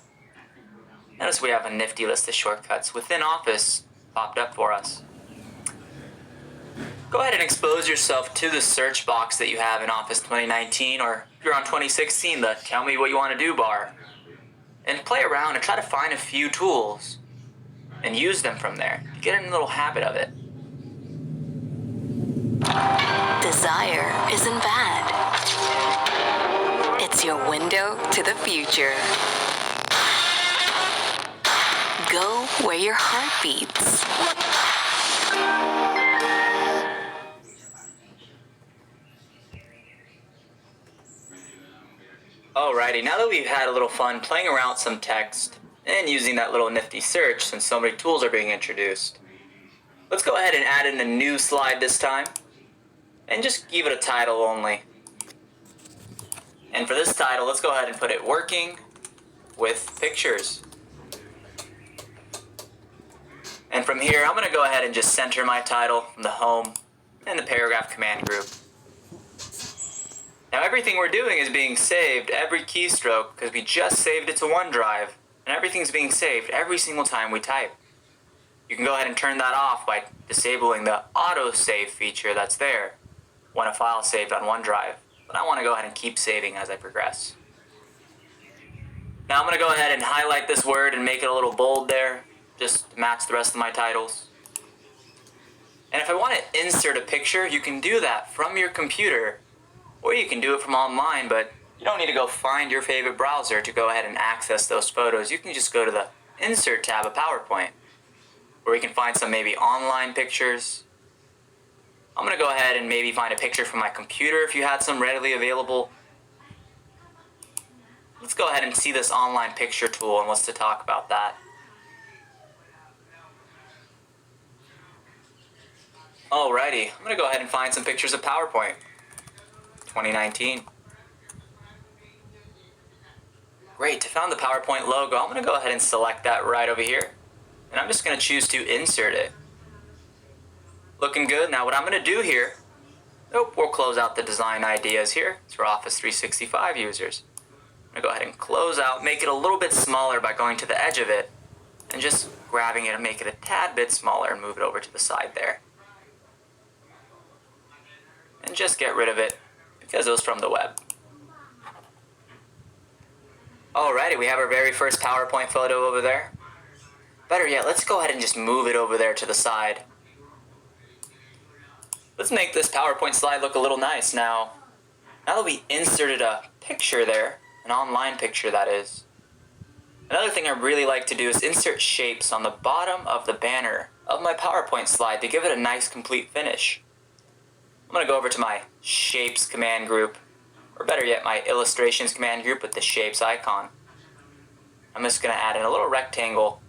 Notice we have a nifty list of shortcuts within Office popped up for us. Go ahead and expose yourself to the search box that you have in Office 2019, or if you're on 2016, the Tell Me What You Want to Do bar. And play around and try to find a few tools and use them from there. Get in a little habit of it. Desire isn't bad. It's your window to the future. Go where your heart beats. Alrighty, now that we've had a little fun playing around with some text and using that little nifty search since so many tools are being introduced, let's go ahead and add in a new slide this time and just give it a title only. And for this title, let's go ahead and put it Working with Pictures. And from here, I'm going to go ahead and just center my title from the home and the paragraph command group. Now everything we're doing is being saved every keystroke because we just saved it to OneDrive, and everything's being saved every single time we type. You can go ahead and turn that off by disabling the auto-save feature that's there when a file is saved on OneDrive, but I want to go ahead and keep saving as I progress. Now I'm going to go ahead and highlight this word and make it a little bold there, just to match the rest of my titles. And if I want to insert a picture, you can do that from your computer, or you can do it from online, but you don't need to go find your favorite browser to go ahead and access those photos. You can just go to the Insert tab of PowerPoint, where you can find some maybe online pictures. I'm going to go ahead and maybe find a picture from my computer if you had some readily available. Let's go ahead and see this online picture tool and what's to talk about that. Alrighty, I'm going to go ahead and find some pictures of PowerPoint 2019. Great, I found the PowerPoint logo. I'm going to go ahead and select that right over here. And I'm just going to choose to insert it. Looking good. Now what I'm going to do here, we'll close out the design ideas here. It's for Office 365 users. I'm going to go ahead and close out, make it a little bit smaller by going to the edge of it and just grabbing it and make it a tad bit smaller and move it over to the side there. And just get rid of it because it was from the web. Alrighty, we have our very first PowerPoint photo over there. Better yet, let's go ahead and just move it over there to the side. Let's make this PowerPoint slide look a little nice. Now that we inserted a picture there, an online picture that is, another thing I really like to do is insert shapes on the bottom of the banner of my PowerPoint slide to give it a nice complete finish. I'm going to go over to my Shapes command group, or better yet, my Illustrations command group with the Shapes icon. I'm just going to add in a little rectangle.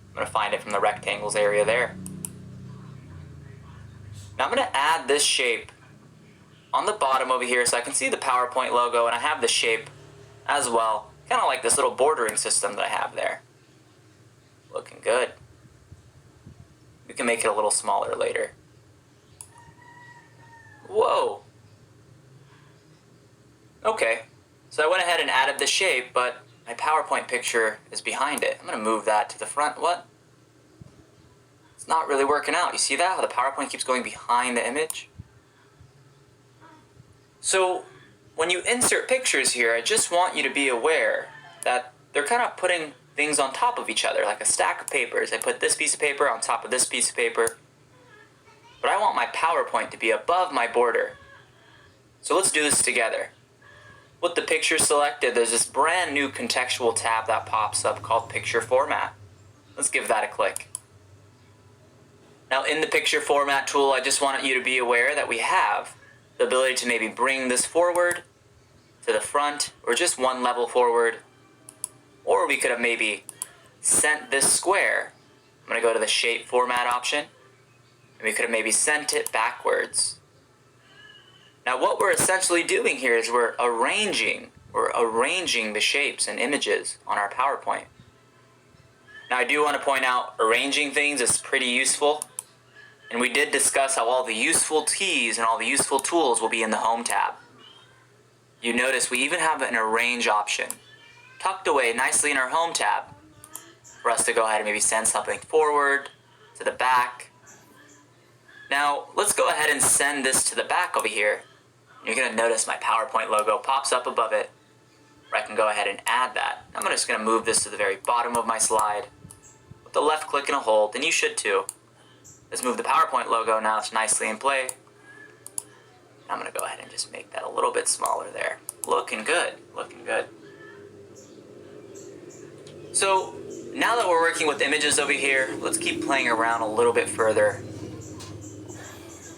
I'm going to find it from the rectangles area there. Now I'm going to add this shape on the bottom over here so I can see the PowerPoint logo, and I have the shape as well. Kind of like this little bordering system that I have there. Looking good. We can make it a little smaller later. Whoa. Okay, so I went ahead and added the shape, but my PowerPoint picture is behind it. I'm going to move that to the front. What? It's not really working out. You see that? How the PowerPoint keeps going behind the image? So when you insert pictures here, I just want you to be aware that they're kind of putting things on top of each other, like a stack of papers. I put this piece of paper on top of this piece of paper, but I want my PowerPoint to be above my border. So let's do this together. With the picture selected, there's this brand new contextual tab that pops up called Picture Format. Let's give that a click. Now in the Picture Format tool, I just want you to be aware that we have the ability to maybe bring this forward to the front, or just one level forward, or we could have maybe sent this square. I'm going to go to the Shape Format option, And we could have maybe sent it backwards. Now what we're essentially doing here is we're arranging the shapes and images on our PowerPoint. Now I do want to point out arranging things is pretty useful. And we did discuss how all the useful keys and all the useful tools will be in the Home tab. You notice we even have an arrange option tucked away nicely in our Home tab for us to go ahead and maybe send something forward, to the back. Now, let's go ahead and send this to the back over here. You're going to notice my PowerPoint logo pops up above it, where I can go ahead and add that. I'm just going to move this to the very bottom of my slide with the left click and a hold, and you should too. Let's move the PowerPoint logo now it's nicely in play. I'm going to go ahead and just make that a little bit smaller there. Looking good, looking good. So now that we're working with images over here, let's keep playing around a little bit further.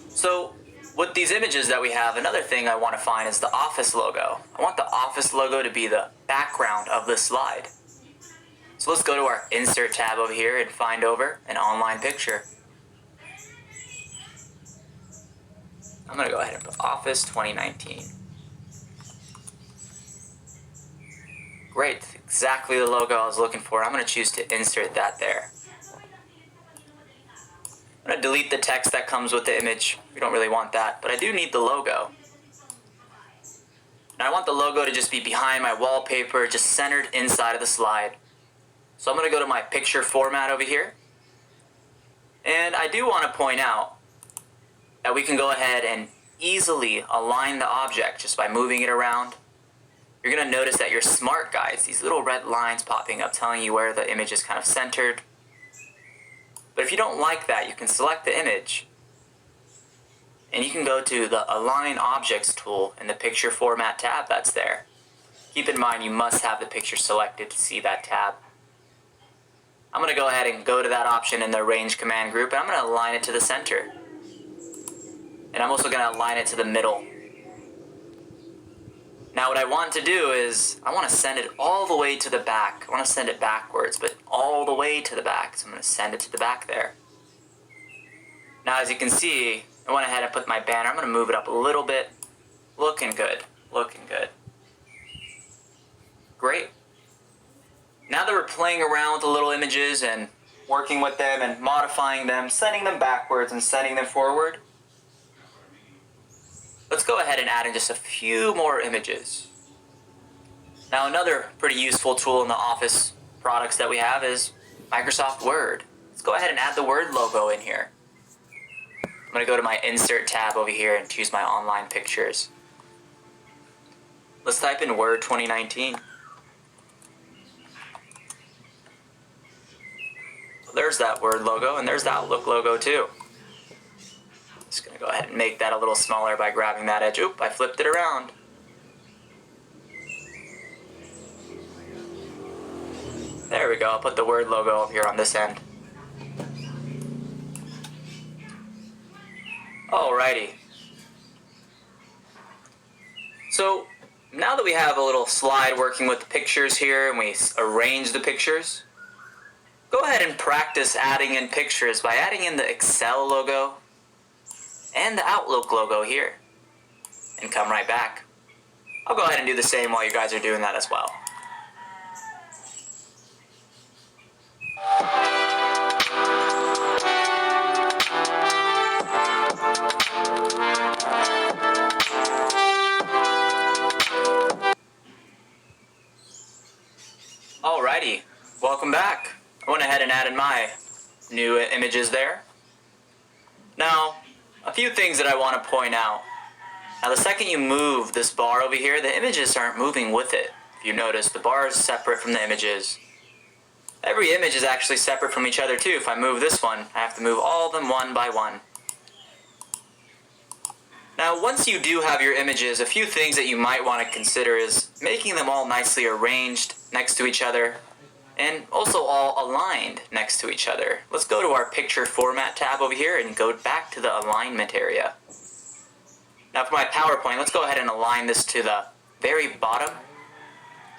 So with these images that we have, another thing I want to find is the Office logo. I want the Office logo to be the background of the slide. So let's go to our Insert tab over here and find over an online picture. I'm going to go ahead and put Office 2019. Great, exactly the logo I was looking for. I'm going to choose to insert that there. I'm going to delete the text that comes with the image. We don't really want that, but I do need the logo. Now I want the logo to just be behind my wallpaper, just centered inside of the slide. So I'm going to go to my picture format over here. And I do want to point out that we can go ahead and easily align the object just by moving it around. You're going to notice that your smart guides, these little red lines popping up telling you where the image is kind of centered. But if you don't like that, you can select the image and you can go to the Align Objects tool in the Picture Format tab that's there. Keep in mind you must have the picture selected to see that tab. I'm going to go ahead and go to that option in the Arrange command group and I'm going to align it to the center. And I'm also going to align it to the middle. Now what I want to do is, I want to send it all the way to the back. I want to send it backwards, but all the way to the back. So I'm going to send it to the back there. Now as you can see, I went ahead and put my banner. I'm going to move it up a little bit. Looking good. Looking good. Great. Now that we're playing around with the little images and working with them and modifying them, sending them backwards and sending them forward, let's go ahead and add in just a few more images. Now another pretty useful tool in the Office products that we have is Microsoft Word. Let's go ahead and add the Word logo in here. I'm going to go to my Insert tab over here and choose my online pictures. Let's type in Word 2019. So there's that Word logo and there's the Outlook logo too. Just going to go ahead and make that a little smaller by grabbing that edge. Oop, I flipped it around. There we go. I'll put the Word logo up here on this end. Alrighty. So now that we have a little slide working with the pictures here and we arrange the pictures, go ahead and practice adding in pictures by adding in the Excel logo and the Outlook logo here, and come right back. I'll go ahead and do the same while you guys are doing that as well. Alrighty, welcome back. I went ahead and added my new images there. Now, a few things that I want to point out. Now the second you move this bar over here, the images aren't moving with it. If you notice, the bar is separate from the images. Every image is actually separate from each other too. If I move this one, I have to move all of them one by one. Now once you do have your images, a few things that you might want to consider is making them all nicely arranged next to each other, and also all aligned next to each other. Let's go to our Picture Format tab over here and go back to the alignment area. Now for my PowerPoint, let's go ahead and align this to the very bottom.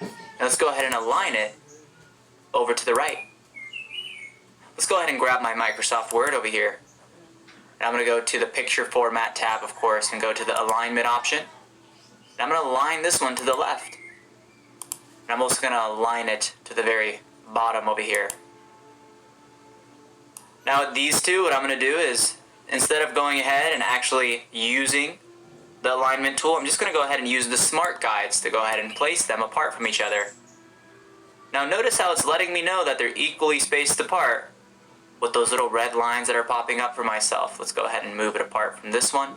And let's go ahead and align it over to the right. Let's go ahead and grab my Microsoft Word over here. And I'm going to go to the picture format tab, of course, and go to the alignment option. And I'm going to align this one to the left. And I'm also going to align it to the very bottom over here. Now with these two, what I'm going to do is, instead of going ahead and actually using the alignment tool, I'm just going to go ahead and use the smart guides to go ahead and place them apart from each other. Now notice how it's letting me know that they're equally spaced apart with those little red lines that are popping up for myself. Let's go ahead and move it apart from this one.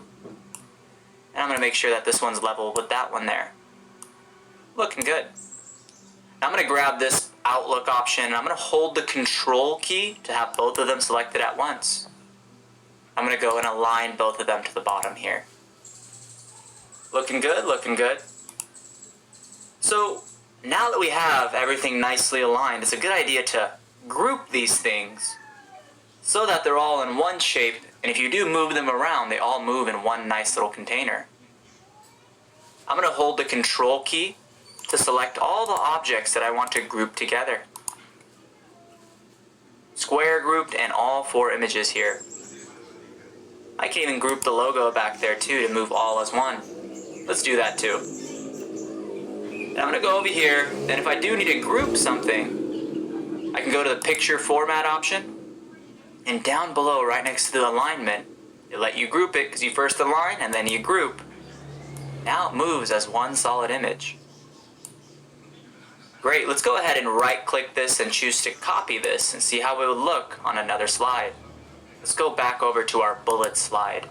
And I'm going to make sure that this one's level with that one there. Looking good. Now I'm going to grab this Outlook option and I'm going to hold the Control key to have both of them selected at once. I'm going to go and align both of them to the bottom here. Looking good, looking good. So now that we have everything nicely aligned, it's a good idea to group these things so that they're all in one shape, and if you do move them around, they all move in one nice little container. I'm going to hold the Control key to select all the objects that I want to group together. Square grouped and all 4 images here. I can even group the logo back there too to move all as one. Let's do that too. And I'm going to go over here, and if I do need to group something, I can go to the picture format option, and down below right next to the alignment, it'll let you group it because you first align and then you group. Now it moves as one solid image. Great, let's go ahead and right click this and choose to copy this and see how it would look on another slide. Let's go back over to our bullet slide.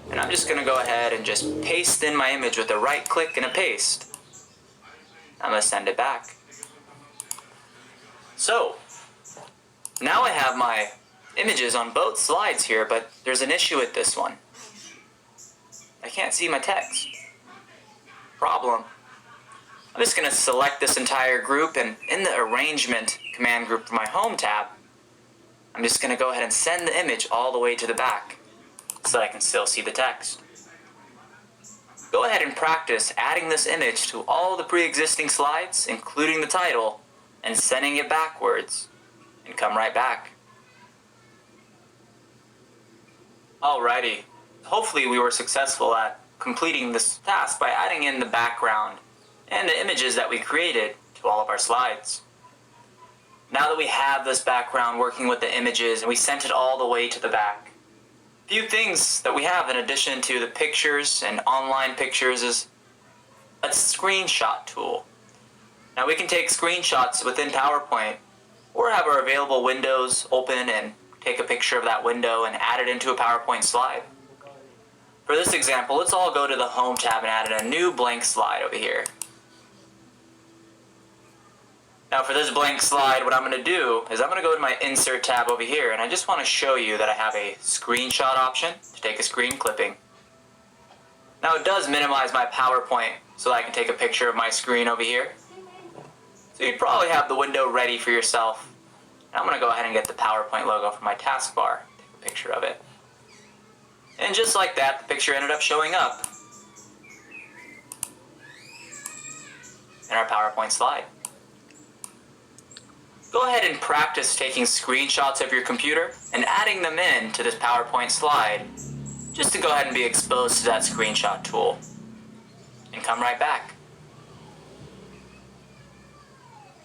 And I'm just going to go ahead and just paste in my image with a right click and a paste. I'm going to send it back. So, now I have my images on both slides here, but there's an issue with this one. I can't see my text. Problem. I'm just going to select this entire group, and in the arrangement command group for my home tab, I'm just going to go ahead and send the image all the way to the back so that I can still see the text. Go ahead and practice adding this image to all the pre-existing slides, including the title, and sending it backwards, and come right back. Alrighty, hopefully we were successful at completing this task by adding in the background and the images that we created to all of our slides. Now that we have this background working with the images and we sent it all the way to the back, a few things that we have in addition to the pictures and online pictures is a screenshot tool. Now we can take screenshots within PowerPoint or have our available windows open and take a picture of that window and add it into a PowerPoint slide. For this example, let's all go to the Home tab and add in a new blank slide over here. Now for this blank slide, what I'm going to do is I'm going to go to my Insert tab over here, and I just want to show you that I have a screenshot option to take a screen clipping. Now it does minimize my PowerPoint so that I can take a picture of my screen over here. So you'd probably have the window ready for yourself. And I'm going to go ahead and get the PowerPoint logo from my taskbar, take a picture of it. And just like that, the picture ended up showing up in our PowerPoint slide. Go ahead and practice taking screenshots of your computer and adding them in to this PowerPoint slide just to go ahead and be exposed to that screenshot tool. And come right back.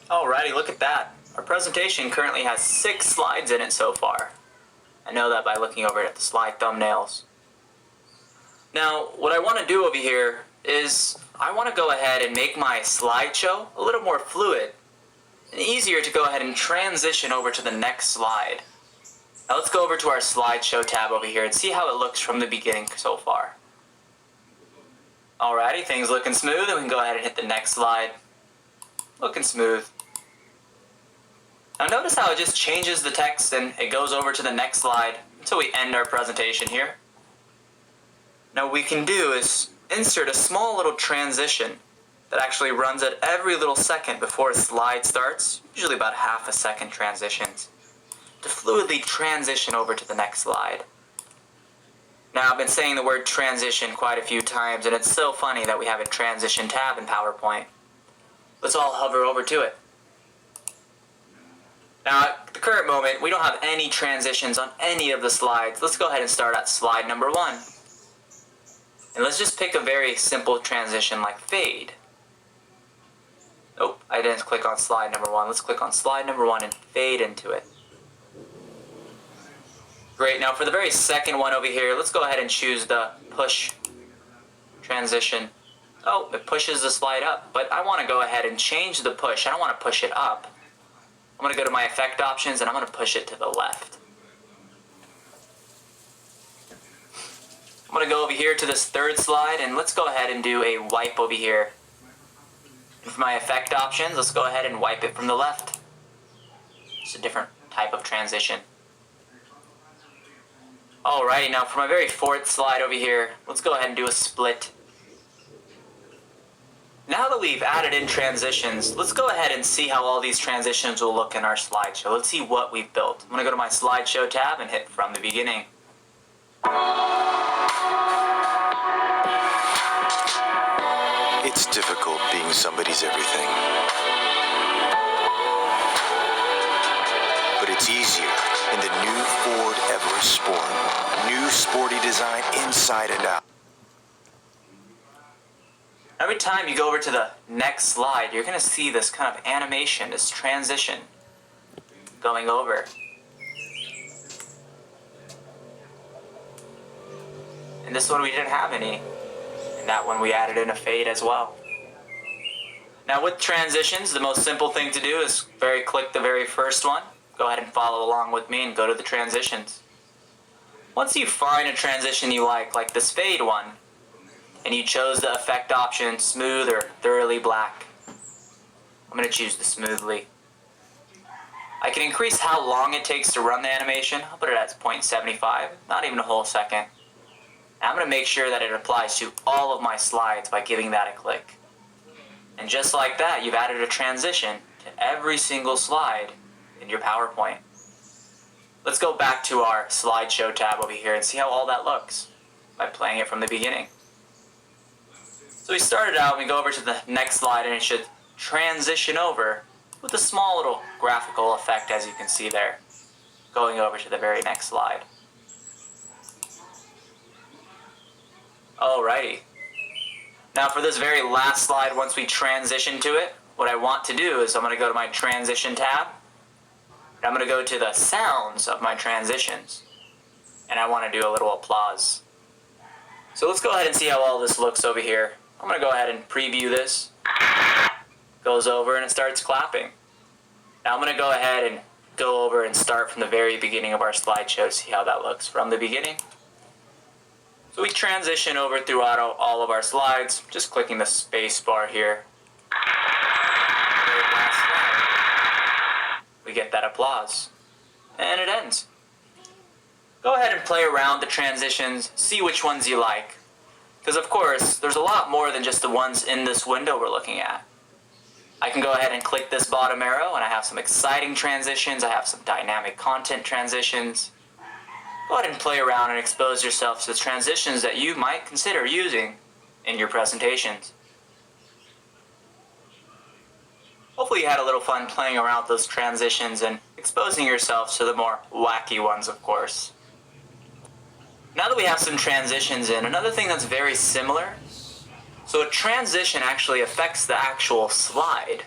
Alrighty, look at that. Our presentation currently has 6 slides in it so far. I know that by looking over at the slide thumbnails. Now, what I want to do over here is I want to go ahead and make my slideshow a little more fluid and easier to go ahead and transition over to the next slide. Now let's go over to our slideshow tab over here and see how it looks from the beginning so far. Alrighty, things looking smooth, and we can go ahead and hit the next slide. Looking smooth. Now notice how it just changes the text and it goes over to the next slide until we end our presentation here. Now what we can do is insert a small little transition that actually runs at every little second before a slide starts, usually about half a second transitions, to fluidly transition over to the next slide. Now I've been saying the word transition quite a few times, and it's so funny that we have a transition tab in PowerPoint. Let's all hover over to it. Now, at the current moment, we don't have any transitions on any of the slides. Let's go ahead and start at slide number 1. And let's just pick a very simple transition like fade. Nope, I didn't click on slide number 1. Let's click on slide number 1 and fade into it. Great, now for the very second one over here, let's go ahead and choose the push transition. Oh, it pushes the slide up, but I want to go ahead and change the push. I don't want to push it up. I'm going to go to my effect options and I'm going to push it to the left. I'm going to go over here to this third slide and let's go ahead and do a wipe over here. And for my effect options, let's go ahead and wipe it from the left. It's a different type of transition. Alrighty, now for my very fourth slide over here, let's go ahead and do a split. Now that we've added in transitions, let's go ahead and see how all these transitions will look in our slideshow. Let's see what we've built. I'm going to go to my slideshow tab and hit from the beginning. It's difficult being somebody's everything. But it's easier in the new Ford Everest Sport. New sporty design inside and out. Every time you go over to the next slide, you're going to see this kind of animation, this transition going over. And this one we didn't have any. And that one we added in a fade as well. Now with transitions, the most simple thing to do is click the very first one. Go ahead and follow along with me and go to the transitions. Once you find a transition you like this fade one, and you chose the effect option, smooth or thoroughly black, I'm going to choose the smoothly. I can increase how long it takes to run the animation. I'll put it at 0.75, not even a whole second. And I'm going to make sure that it applies to all of my slides by giving that a click. And just like that, you've added a transition to every single slide in your PowerPoint. Let's go back to our slideshow tab over here and see how all that looks by playing it from the beginning. So we started out, we go over to the next slide and it should transition over with a small little graphical effect as you can see there, going over to the very next slide. Alrighty. Now for this very last slide, once we transition to it, what I want to do is I'm going to go to my transition tab, and I'm going to go to the sounds of my transitions, and I want to do a little applause. So let's go ahead and see how all this looks over here. I'm going to go ahead and preview this. Goes over and it starts clapping. Now I'm going to go ahead and go over and start from the very beginning of our slideshow, see how that looks from the beginning. So we transition over throughout all of our slides, just clicking the space bar here. Very last slide. We get that applause. And it ends. Go ahead and play around the transitions, see which ones you like. Because of course, there's a lot more than just the ones in this window we're looking at. I can go ahead and click this bottom arrow and I have some exciting transitions, I have some dynamic content transitions. Go ahead and play around and expose yourself to the transitions that you might consider using in your presentations. Hopefully you had a little fun playing around with those transitions and exposing yourselves to the more wacky ones, of course. Now that we have some transitions in, another thing that's very similar, so a transition actually affects the actual slide.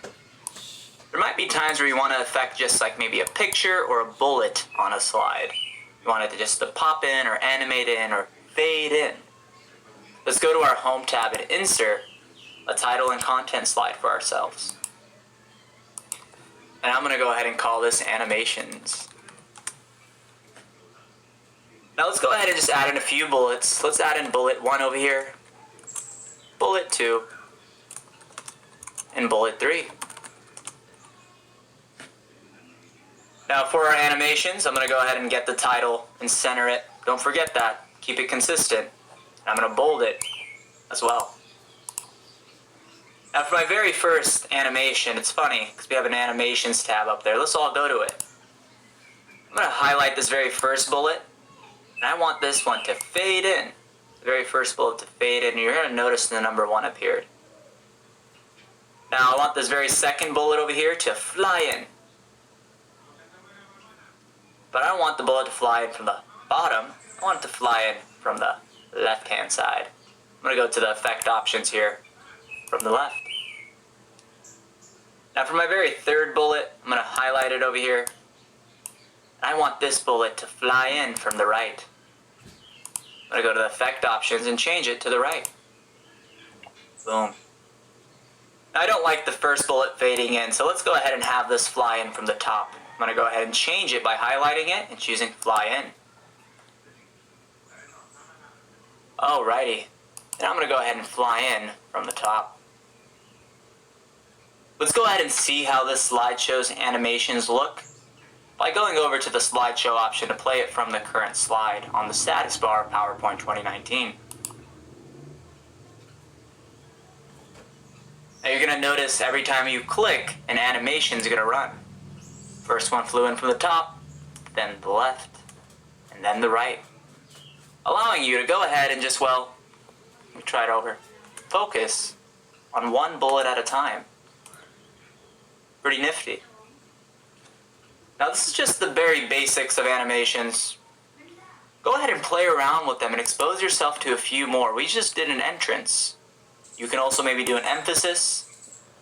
There might be times where you want to affect just like maybe a picture or a bullet on a slide. You want it to just pop in or animate in or fade in. Let's go to our home tab and insert a title and content slide for ourselves. And I'm going to go ahead and call this animations. Now let's go ahead and just add in a few bullets. Let's add in bullet 1 over here, bullet 2, and bullet 3. Now for our animations, I'm going to go ahead and get the title and center it. Don't forget that. Keep it consistent. I'm going to bold it as well. Now for my very first animation, it's funny because we have an animations tab up there. Let's all go to it. I'm going to highlight this very first bullet. And I want this one to fade in. The very first bullet to fade in. And you're going to notice the number 1 appeared. Now I want this very second bullet over here to fly in. but I don't want the bullet to fly in from the bottom. I want it to fly in from the left-hand side. I'm going to go to the effect options here from the left. Now for my very third bullet, I'm going to highlight it over here. I want this bullet to fly in from the right. I'm going to go to the effect options and change it to the right. Boom. Now I don't like the first bullet fading in, so let's go ahead and have this fly in from the top. I'm going to go ahead and change it by highlighting it and choosing fly in. Alrighty. Now I'm going to go ahead and fly in from the top. Let's go ahead and see how this slideshow's animations look by going over to the slideshow option to play it from the current slide on the status bar of PowerPoint 2019. Now you're going to notice every time you click, an animation is going to run. First one flew in from the top, then the left, and then the right. Allowing you to go ahead and just, well, let me try it over. Focus on one bullet at a time. Pretty nifty. Now this is just the very basics of animations. Go ahead and play around with them and expose yourself to a few more. We just did an entrance. You can also maybe do an emphasis,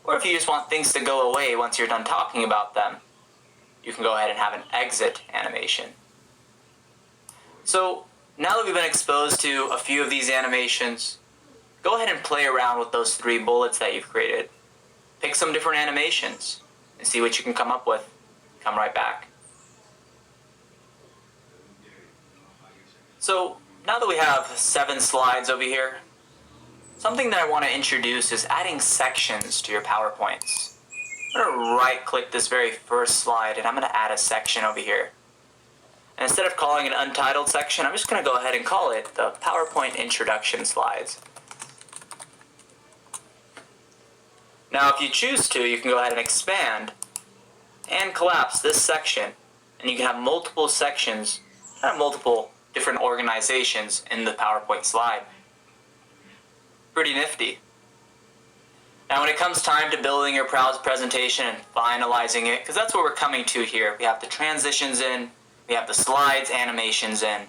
or if you just want things to go away once you're done talking about them, you can go ahead and have an exit animation. So now that we've been exposed to a few of these animations, go ahead and play around with those 3 bullets that you've created. Pick some different animations and see what you can come up with. Come right back. So now that we have 7 slides over here, something that I want to introduce is adding sections to your PowerPoints. I'm going to right click this very first slide and I'm going to add a section over here. And instead of calling it an untitled section, I'm just going to go ahead and call it the PowerPoint introduction slides. Now if you choose to, you can go ahead and expand and collapse this section, and you can have multiple sections, multiple different organizations in the PowerPoint slide. Pretty nifty. Now when it comes time to building your presentation and finalizing it, because that's what we're coming to here. We have the transitions in, we have the slides, animations in.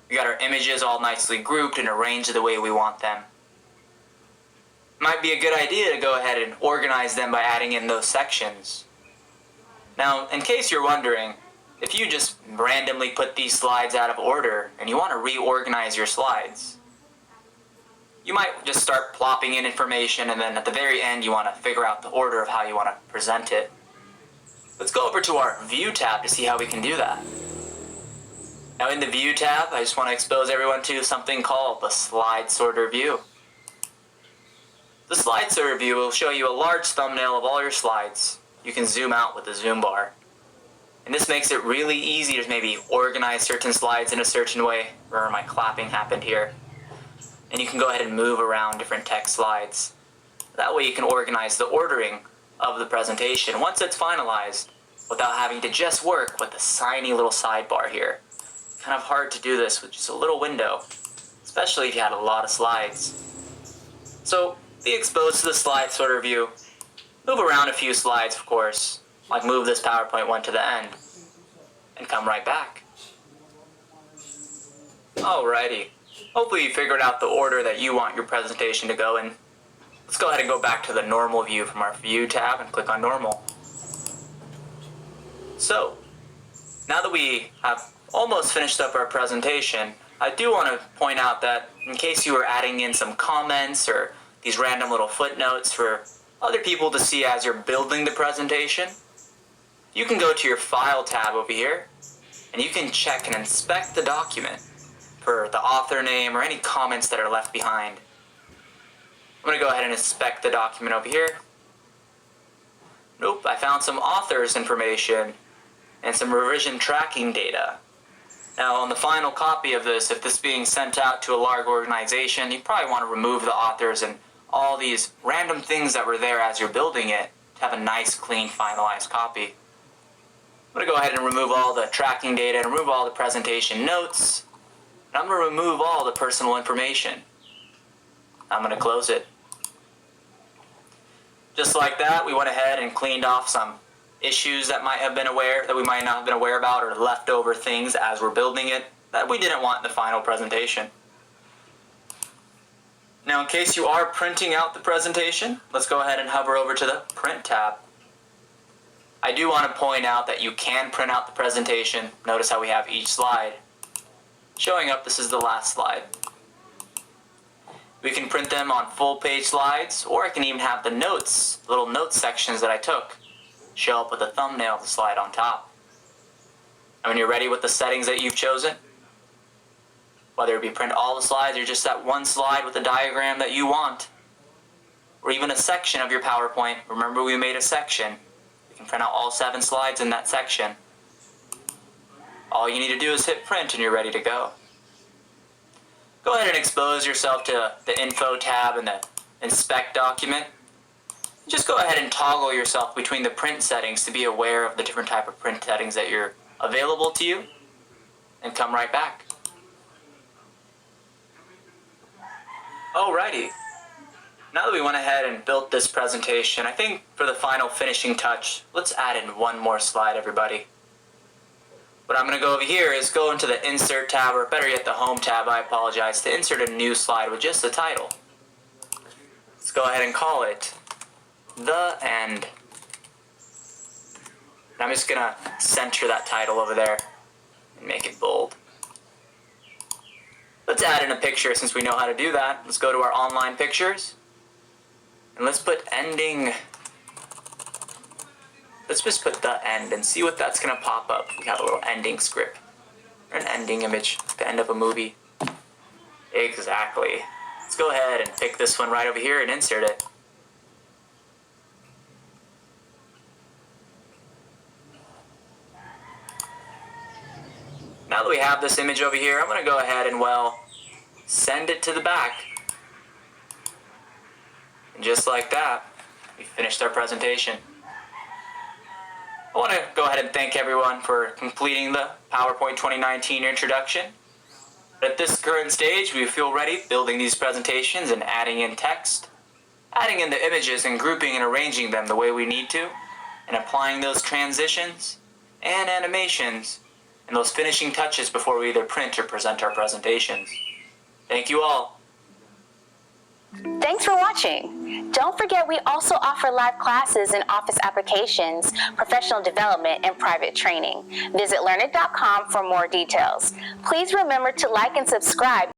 We got our images all nicely grouped and arranged the way we want them. Might be a good idea to go ahead and organize them by adding in those sections. Now, in case you're wondering, if you just randomly put these slides out of order and you want to reorganize your slides, you might just start plopping in information and then at the very end you want to figure out the order of how you want to present it. Let's go over to our View tab to see how we can do that. Now in the View tab, I just want to expose everyone to something called the Slide Sorter View. The Slide Sorter View will show you a large thumbnail of all your slides. You can zoom out with the zoom bar. And this makes it really easy to maybe organize certain slides in a certain way. Remember my clapping happened here. And you can go ahead and move around different text slides. That way you can organize the ordering of the presentation once it's finalized without having to just work with the tiny little sidebar here. Kind of hard to do this with just a little window, especially if you had a lot of slides. So be exposed to the Slide Sorter View. Move around a few slides, of course, like move this PowerPoint one to the end, and come right back. Alrighty. Hopefully you figured out the order that you want your presentation to go in. Let's go ahead and go back to the normal view from our View tab and click on Normal. So, now that we have almost finished up our presentation, I do want to point out that in case you were adding in some comments or these random little footnotes for other people to see as you're building the presentation, you can go to your File tab over here, and you can check and inspect the document for the author name or any comments that are left behind. I'm going to go ahead and inspect the document over here. Nope, I found some author's information and some revision tracking data. Now on the final copy of this, if this is being sent out to a large organization, you probably want to remove the authors and all these random things that were there as you're building it to have a nice, clean, finalized copy. I'm going to go ahead and remove all the tracking data and remove all the presentation notes. And I'm going to remove all the personal information. I'm going to close it. Just like that, we went ahead and cleaned off some issues that we might not have been aware about, or leftover things as we're building it that we didn't want in the final presentation. Now, in case you are printing out the presentation, let's go ahead and hover over to the Print tab. I do want to point out that you can print out the presentation. Notice how we have each slide showing up. This is the last slide. We can print them on full page slides, or I can even have the notes, little note sections that I took, show up with the thumbnail of the slide on top. And when you're ready with the settings that you've chosen, whether it be print all the slides or just that one slide with the diagram that you want, or even a section of your PowerPoint, remember we made a section. You can print out all 7 slides in that section. All you need to do is hit print and you're ready to go. Go ahead and expose yourself to the Info tab and the Inspect document. Just go ahead and toggle yourself between the print settings to be aware of the different type of print settings that are available to you, and come right back. Alrighty. Now that we went ahead and built this presentation, I think for the final finishing touch, let's add in one more slide, everybody. What I'm going to go over here is go into the Insert tab, or better yet the Home tab, I apologize, to insert a new slide with just the title. Let's go ahead and call it The End. And I'm just going to center that title over there and make it bold. Let's add in a picture since we know how to do that. Let's go to our online pictures. And let's put ending. Let's just put The End and see what that's going to pop up. We have a little ending script, or an ending image, the end of a movie. Exactly. Let's go ahead and pick this one right over here and insert it. Now that we have this image over here, I'm going to go ahead and, send it to the back. And just like that, we finished our presentation. I want to go ahead and thank everyone for completing the PowerPoint 2019 introduction. But at this current stage, we feel ready building these presentations and adding in text, adding in the images and grouping and arranging them the way we need to, and applying those transitions and animations and those finishing touches before we either print or present our presentations. Thank you all. Thanks for watching. Don't forget we also offer live classes in Office applications, professional development, and private training. Visit learnit.com for more details. Please remember to like and subscribe.